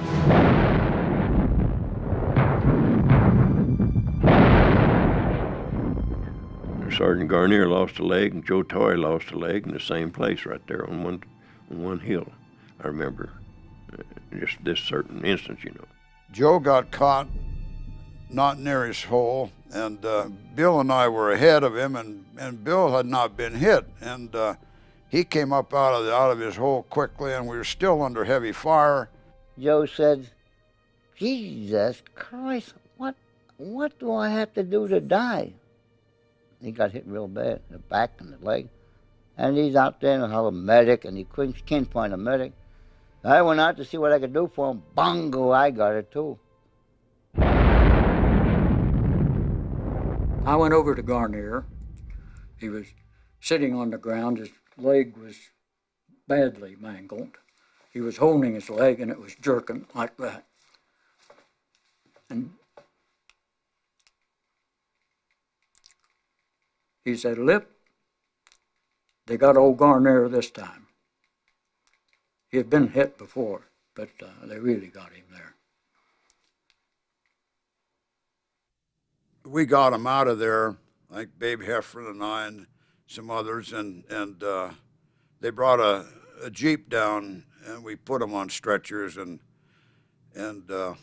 Sergeant Garnier lost a leg, and Joe Toy lost a leg in the same place right there on one hill. I remember just this certain instance, Joe got caught not near his hole, and Bill and I were ahead of him, and Bill had not been hit, and he came up out of his hole quickly, and we were still under heavy fire. Joe said, "Jesus Christ, what do I have to do to die?" He got hit real bad, the back and the leg. And he's out there and have a medic, and he can't find a medic. I went out to see what I could do for him. Bongo, I got it too. I went over to Garnier. He was sitting on the ground. His leg was badly mangled. He was holding his leg, and it was jerking like that. And he said, "Lip, they got old Garnier this time." He had been hit before, but they really got him there. We got him out of there, like Babe Heffron and I and some others, and they brought a Jeep down, and we put him on stretchers, and I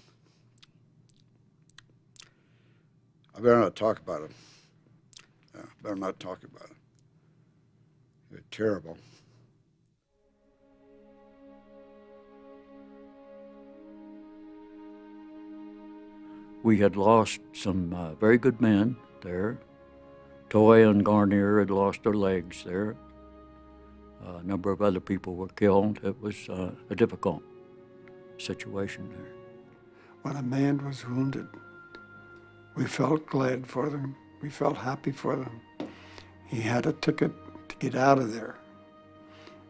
better not talk about it. Yeah, better not talk about it. It's terrible. We had lost some very good men there. Toy and Garnier had lost their legs there. A number of other people were killed. It was a difficult situation there. When a man was wounded, we felt glad for them. We felt happy for them. He had a ticket to get out of there,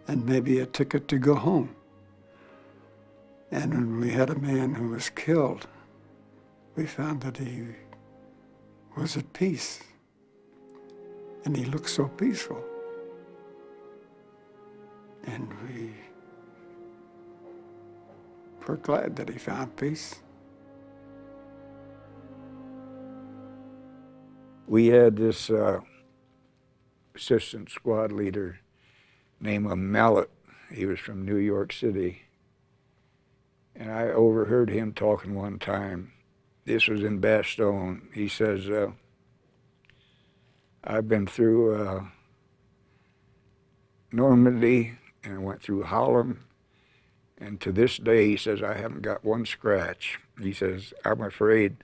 and maybe a ticket to go home. And when we had a man who was killed, we found that he was at peace, and he looked so peaceful. And we were glad that he found peace. We had this assistant squad leader named Mallet. He was from New York City. And I overheard him talking one time. This was in Bastogne. He says, I've been through Normandy and I went through Holland. And to this day, he says, I haven't got one scratch. He says, I'm afraid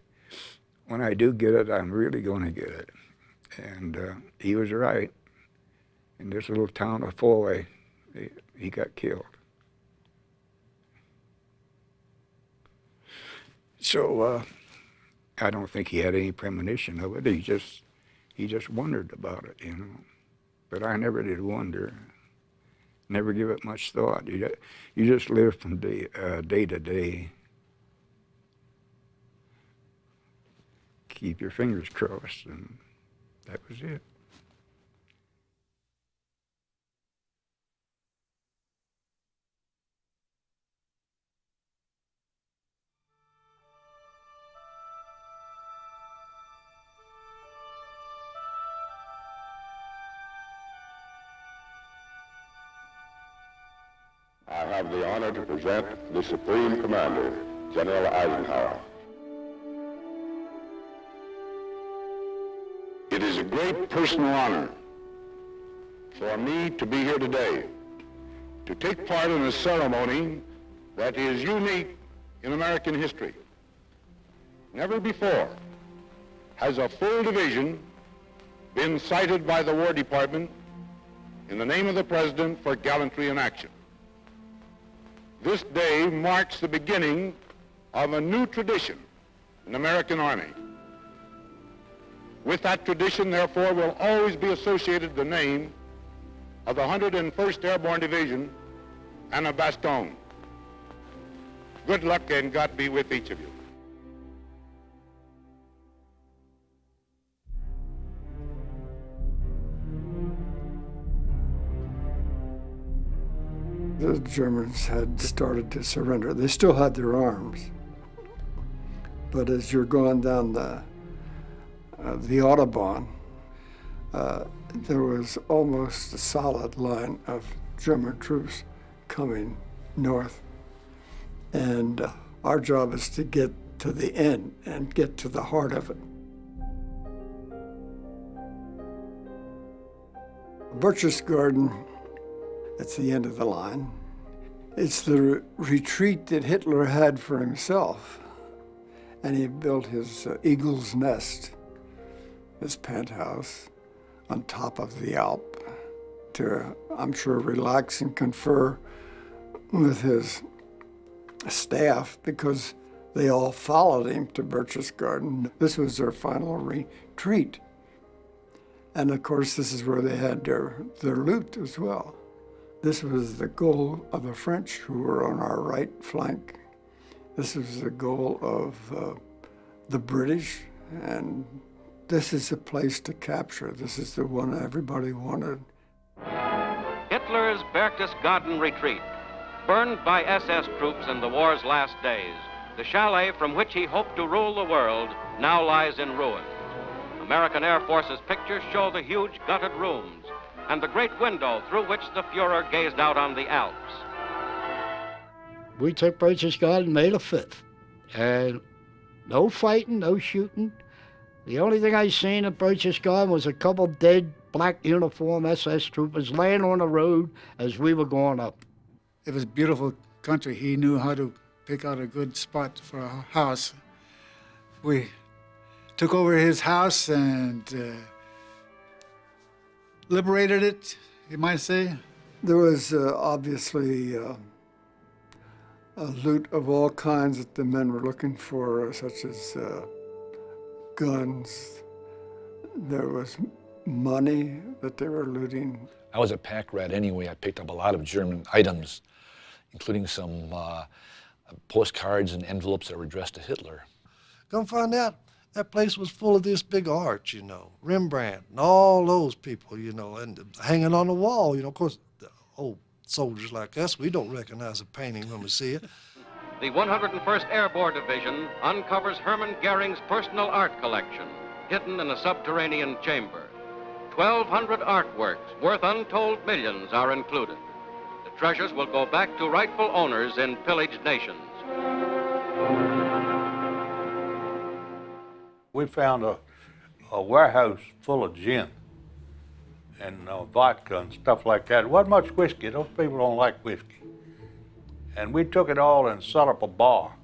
when I do get it, I'm really going to get it. And he was right. In this little town of Foy, he got killed. So I don't think he had any premonition of it. He just wondered about it, you know. But I never did wonder. Never give it much thought. You just live from day to day. Keep your fingers crossed, and that was it. I have the honor to present the Supreme Commander, General Eisenhower. It is a great personal honor for me to be here today to take part in a ceremony that is unique in American history. Never before has a full division been cited by the War Department in the name of the President for gallantry in action. This day marks the beginning of a new tradition in the American Army. With that tradition, therefore, will always be associated the name of the 101st Airborne Division and of Bastogne. Good luck and God be with each of you. The Germans had started to surrender. They still had their arms. But as you're going down the Autobahn, there was almost a solid line of German troops coming north. And our job is to get to the end and get to the heart of it. Berchtesgarten, that's the end of the line. It's the retreat that Hitler had for himself. And he built his eagle's nest, his penthouse, on top of the Alp to, I'm sure, relax and confer with his staff because they all followed him to Berchtesgaden. This was their final retreat. And of course, this is where they had their loot as well. This was the goal of the French who were on our right flank. This was the goal of the British, and this is a place to capture. This is the one everybody wanted. Hitler's Berchtesgaden retreat, burned by SS troops in the war's last days. The chalet from which he hoped to rule the world now lies in ruins. American Air Force's pictures show the huge gutted rooms and the great window through which the Fuhrer gazed out on the Alps. We took Berchtesgaden May the 5th, and no fighting, no shooting. The only thing I seen at Berchtesgaden was a couple dead black uniform SS troopers laying on the road as we were going up. It was a beautiful country. He knew how to pick out a good spot for a house. We took over his house and liberated it, you might say. There was obviously a loot of all kinds that the men were looking for, such as guns. There was money that they were looting. I was a pack rat anyway. I picked up a lot of German items, including some postcards and envelopes that were addressed to Hitler. Come find out, that place was full of this big art, you know, Rembrandt and all those people, you know, and hanging on the wall, you know. Of course, the old soldiers like us, we don't recognize a painting when we see it. The 101st Airborne Division uncovers Hermann Goering's personal art collection, hidden in a subterranean chamber. 1,200 artworks worth untold millions are included. The treasures will go back to rightful owners in pillaged nations. We found a warehouse full of gin and vodka and stuff like that. It wasn't much whiskey. Those people don't like whiskey. And we took it all and set up a bar.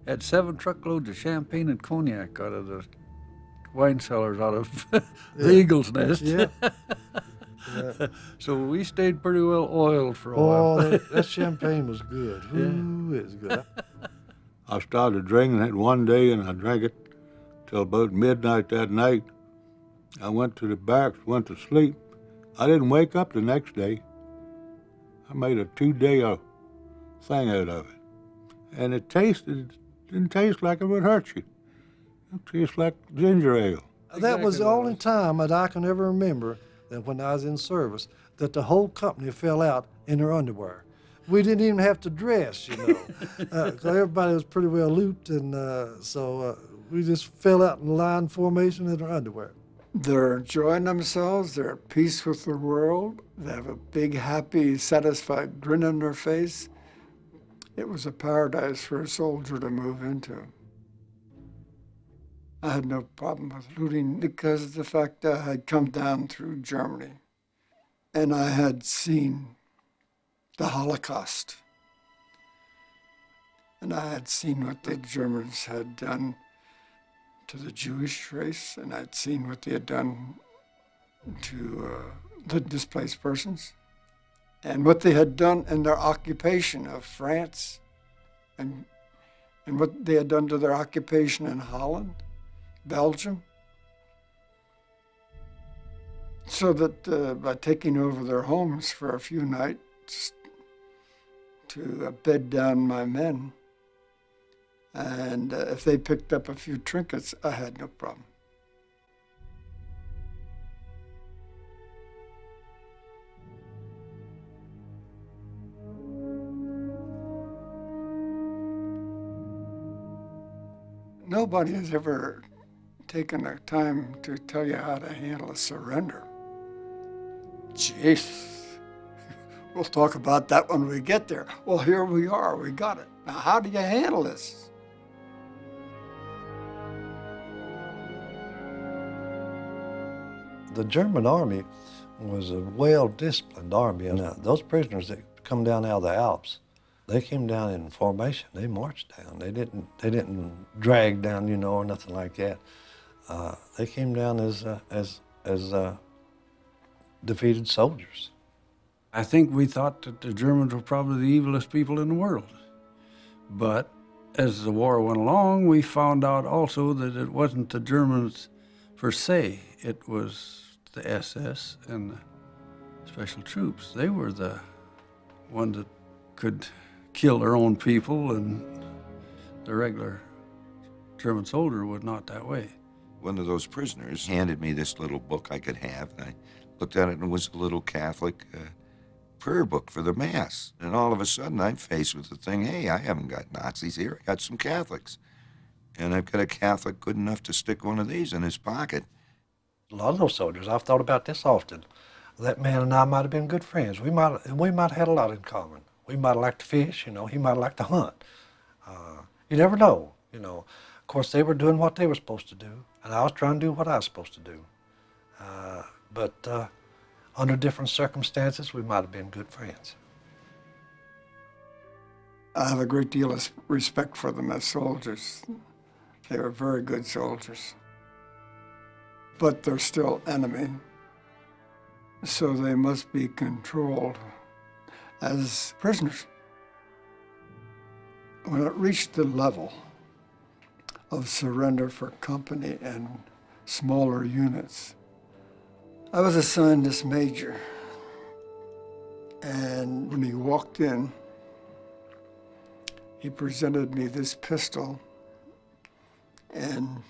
Had 7 truckloads of champagne and cognac out of the wine cellars out of the Eagle's Nest. Yeah. So we stayed pretty well oiled for a while. Oh, that champagne was good. Ooh, it was good. I started drinking it one day, and I drank it till about midnight that night. I went to the barracks, went to sleep. I didn't wake up the next day. I made a 2-day thing out of it. And it didn't taste like it would hurt you. It tastes like ginger ale. That was the only time that I can ever remember that when I was in service, that the whole company fell out in their underwear. We didn't even have to dress, you know, 'cause everybody was pretty well looped, and so we just fell out in line formation in their underwear. They're enjoying themselves, they're at peace with the world, they have a big, happy, satisfied grin on their face. It was a paradise for a soldier to move into. I had no problem with looting because of the fact that I had come down through Germany and I had seen the Holocaust. And I had seen what the Germans had done to the Jewish race, and I'd seen what they had done to the displaced persons, and what they had done in their occupation of France, and what they had done to their occupation in Holland, Belgium. So that by taking over their homes for a few nights to bed down my men, and if they picked up a few trinkets, I had no problem. Nobody has ever taken the time to tell you how to handle a surrender. Jeez. We'll talk about that when we get there. Well, here we are, we got it. Now, how do you handle this? The German army was a well-disciplined army, and those prisoners that come down out of the Alps, they came down in formation. They marched down. They didn't drag down, you know, or nothing like that. They came down as defeated soldiers. I think we thought that the Germans were probably the evilest people in the world. But as the war went along, we found out also that it wasn't the Germans per se. It was the SS and the special troops. They were the ones that could kill their own people, and the regular German soldier was not that way. One of those prisoners handed me this little book I could have, and I looked at it, and it was a little Catholic prayer book for the Mass. And all of a sudden, I'm faced with the thing, hey, I haven't got Nazis here, I got some Catholics. And I've got a Catholic good enough to stick one of these in his pocket. A lot of those soldiers, I've thought about this often. That man and I might have been good friends. We might have had a lot in common. We might have liked to fish, you know, he might have liked to hunt. You never know, you know. Of course, they were doing what they were supposed to do, and I was trying to do what I was supposed to do. But under different circumstances, we might have been good friends. I have a great deal of respect for them as soldiers. They were very good soldiers. But they're still enemy, so they must be controlled as prisoners. When it reached the level of surrender for company and smaller units, I was assigned this major, and when he walked in, he presented me this pistol and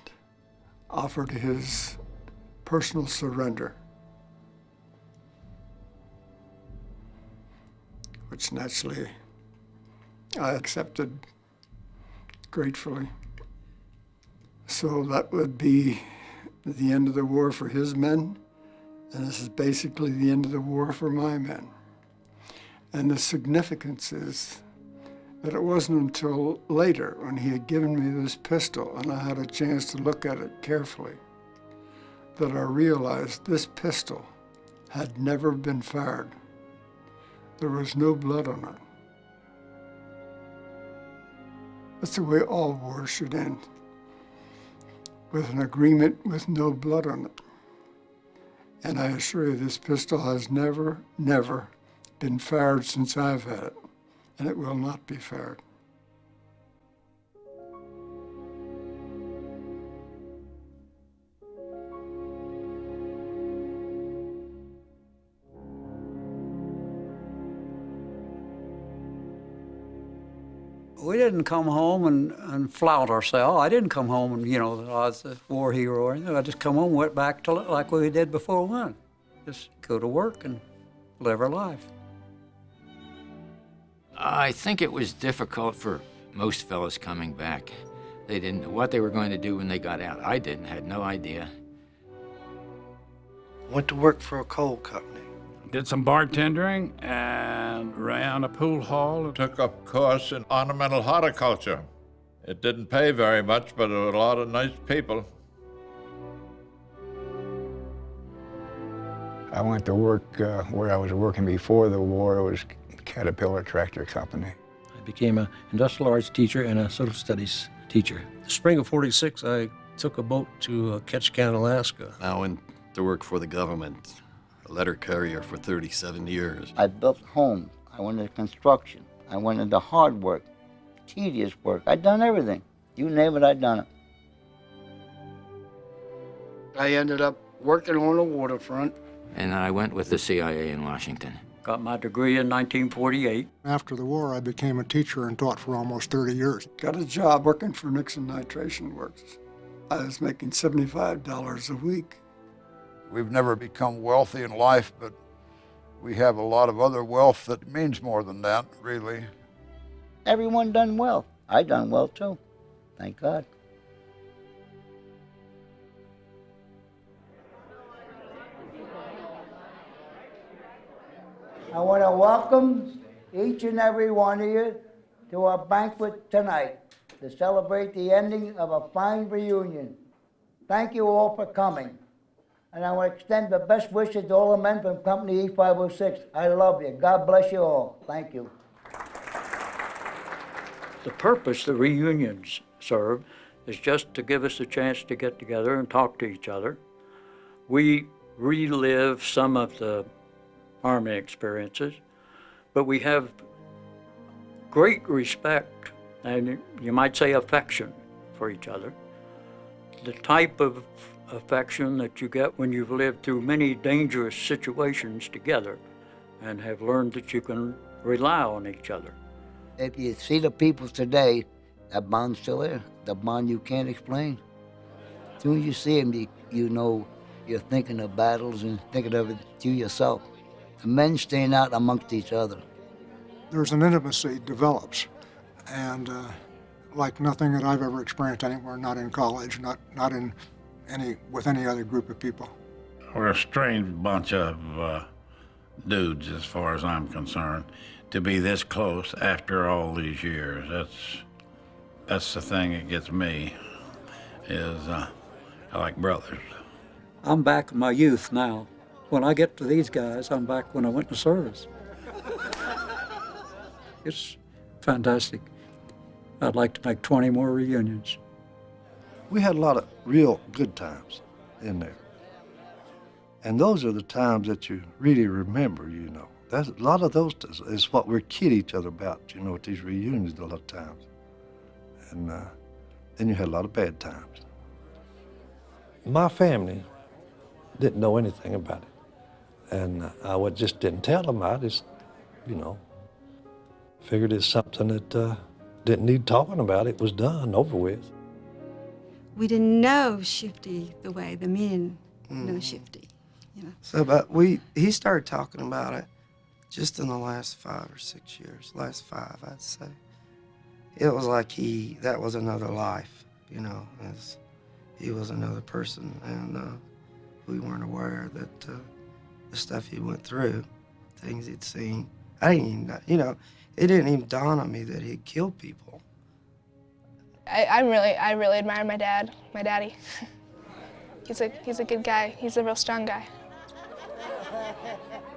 offered his personal surrender, which naturally I accepted gratefully. So that would be the end of the war for his men, and this is basically the end of the war for my men. And the significance is that it wasn't until later, when he had given me this pistol and I had a chance to look at it carefully, that I realized this pistol had never been fired. There was no blood on it. That's the way all wars should end, with an agreement with no blood on it. And I assure you, this pistol has never, never been fired since I've had it, and it will not be fired. We didn't come home and flout ourselves. I didn't come home and, I was a war hero or anything. I just come home and went back to like we did before we went. Just go to work and live our life. I think it was difficult for most fellas coming back. They didn't know what they were going to do when they got out. I didn't, had no idea. Went to work for a coal company. Did some bartending and ran a pool hall. Took up a course in ornamental horticulture. It didn't pay very much, but there were a lot of nice people. I went to work where I was working before the war. It was Caterpillar Tractor Company. I became an industrial arts teacher and a social studies teacher. The spring of '46, I took a boat to Ketchikan, Alaska. I went to work for the government, a letter carrier for 37 years. I built homes. I went into construction. I went into hard work, tedious work. I'd done everything. You name it, I'd done it. I ended up working on the waterfront. And I went with the CIA in Washington. Got my degree in 1948. After the war, I became a teacher and taught for almost 30 years. Got a job working for Nixon Nitration Works. I was making $75 a week. We've never become wealthy in life, but we have a lot of other wealth that means more than that, really. Everyone done well. I done well too, thank God. I want to welcome each and every one of you to our banquet tonight to celebrate the ending of a fine reunion. Thank you all for coming. And I want to extend the best wishes to all the men from Company E506. I love you. God bless you all. Thank you. The purpose the reunions serve is just to give us a chance to get together and talk to each other. We relive some of the Army experiences, but we have great respect and you might say affection for each other. The type of affection that you get when you've lived through many dangerous situations together and have learned that you can rely on each other. If you see the people today, that bond's still there. The bond you can't explain. As soon as you see them, you know you're thinking of battles and thinking of it to yourself. The men staying out amongst each other. There's an intimacy develops, and like nothing that I've ever experienced anywhere, not in college, not in with any other group of people. We're a strange bunch of dudes, as far as I'm concerned, to be this close after all these years. That's the thing that gets me, is I like brothers. I'm back in my youth now. When I get to these guys, I'm back when I went to service. It's fantastic. I'd like to make 20 more reunions. We had a lot of real good times in there. And those are the times that you really remember, you know. A lot of those is what we kid each other about, you know, at these reunions a lot of times. And then you had a lot of bad times. My family didn't know anything about it. And I just didn't tell them. I just, you know, figured it's something that didn't need talking about. It was done, over with. We didn't know Shifty the way the men know Shifty, you know. So, but he started talking about it just in the last 5 or 6 years. Last 5, I'd say. It was like that was another life, you know. he was another person, and we weren't aware that the stuff he went through, things he'd seen. I didn't even, you know, it didn't even dawn on me that he'd killed people. I really admire my daddy. He's a good guy. He's a real strong guy.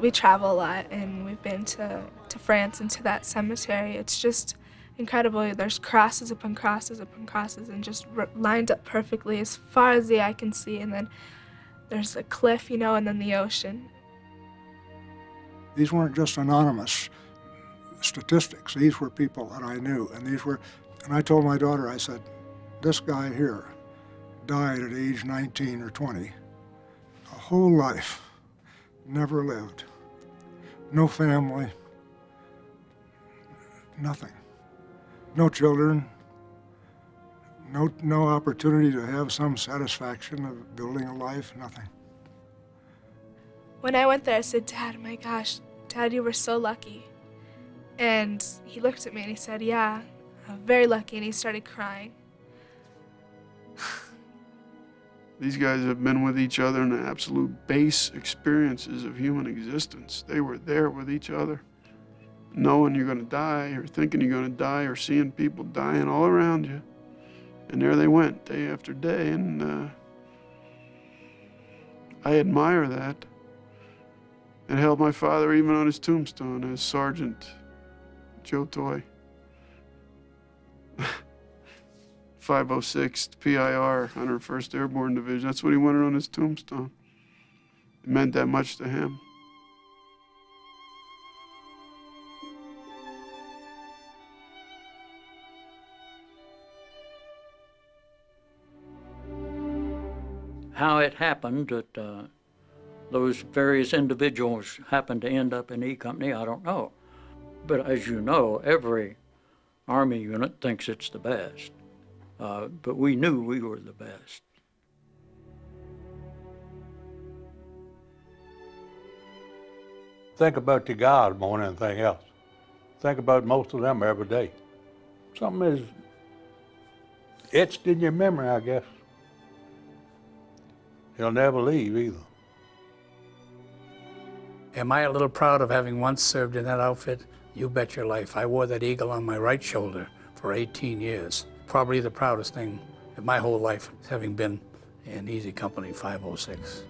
We travel a lot, and we've been to France and to that cemetery. It's just incredible. There's crosses upon crosses upon crosses, and just lined up perfectly as far as the eye can see. And then there's a cliff, you know, and then the ocean. These weren't just anonymous statistics. These were people that I knew, and I told my daughter, I said, this guy here died at age 19 or 20. A whole life, never lived. No family, nothing. No children, no opportunity to have some satisfaction of building a life, nothing. When I went there, I said, Dad, my gosh, Dad, you were so lucky. And he looked at me and he said, yeah, I'm very lucky, and he started crying. These guys have been with each other in the absolute base experiences of human existence. They were there with each other, knowing you're going to die, or thinking you're going to die, or seeing people dying all around you. And there they went, day after day, and I admire that. It held my father even on his tombstone as Sergeant Joe Toy. 506 PIR, 101st Airborne Division. That's what he wanted on his tombstone. It meant that much to him. How it happened that those various individuals happened to end up in E Company, I don't know. But as you know, every Army unit thinks it's the best. But we knew we were the best. Think about your God more than anything else. Think about most of them every day. Something is etched in your memory, I guess. It'll never leave either. Am I a little proud of having once served in that outfit? You bet your life. I wore that eagle on my right shoulder for 18 years. Probably the proudest thing in my whole life, having been in Easy Company 506.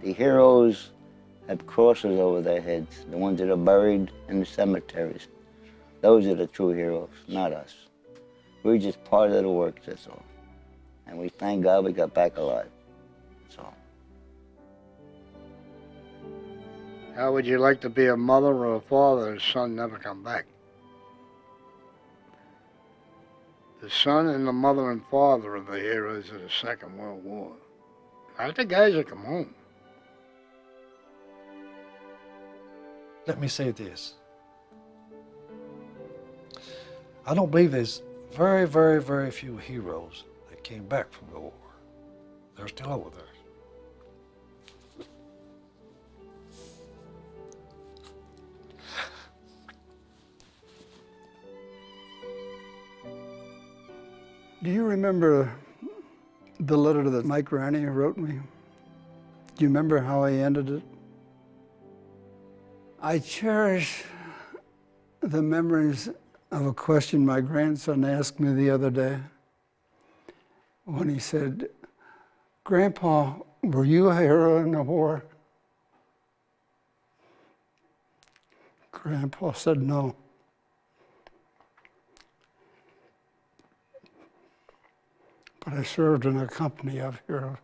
The heroes have crosses over their heads, the ones that are buried in the cemeteries. Those are the true heroes, not us. We're just part of the work, that's all. And we thank God we got back alive, that's all. How would you like to be a mother or a father whose son never come back? The son and the mother and father are the heroes of the Second World War. Not the guys that come home. Let me say this. I don't believe there's very, very, very few heroes that came back from the war. They're still over there. Do you remember the letter that Mike Raney wrote me? Do you remember how he ended it? I cherish the memories of a question my grandson asked me the other day when he said, Grandpa, were you a hero in the war? Grandpa said no. But I served in a company of heroes.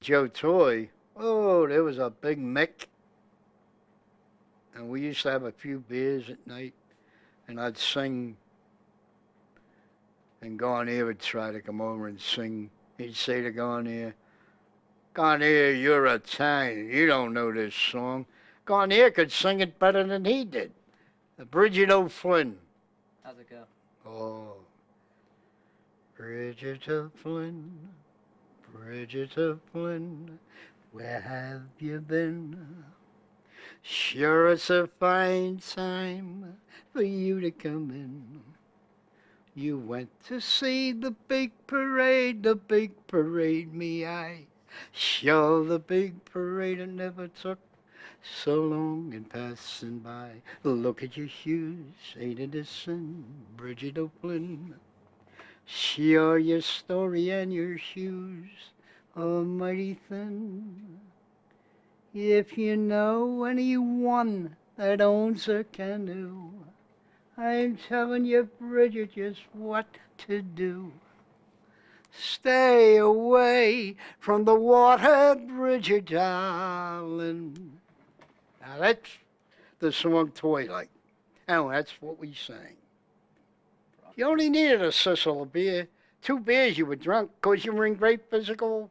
Joe Toy, oh, there was a big Mick. And we used to have a few beers at night, and I'd sing. And Garnier would try to come over and sing. He'd say to Garnier, Garnier, you're Italian. You don't know this song. Garnier could sing it better than he did. The Bridget O'Flynn. How's it go? Oh. Bridget O'Flynn, Bridget O'Flynn, where have you been? Sure, it's a fine time for you to come in. You went to see the big parade, me eye. Sure, the big parade I never took so long in passing by. Look at your shoes, ain't it a sin, Bridget O'Flynn? Sure, your story and your shoes are mighty thin. If you know anyone that owns a canoe, I'm telling you, Bridget, just what to do. Stay away from the water, Bridget, darling. Now that's the song Twilight. And that's what we sang. You only needed a sissel of beer. 2 beers you were drunk because you were in great physical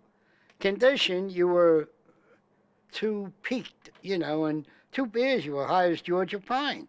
condition. You were too peaked, and 2 beers you were high as Georgia Pine,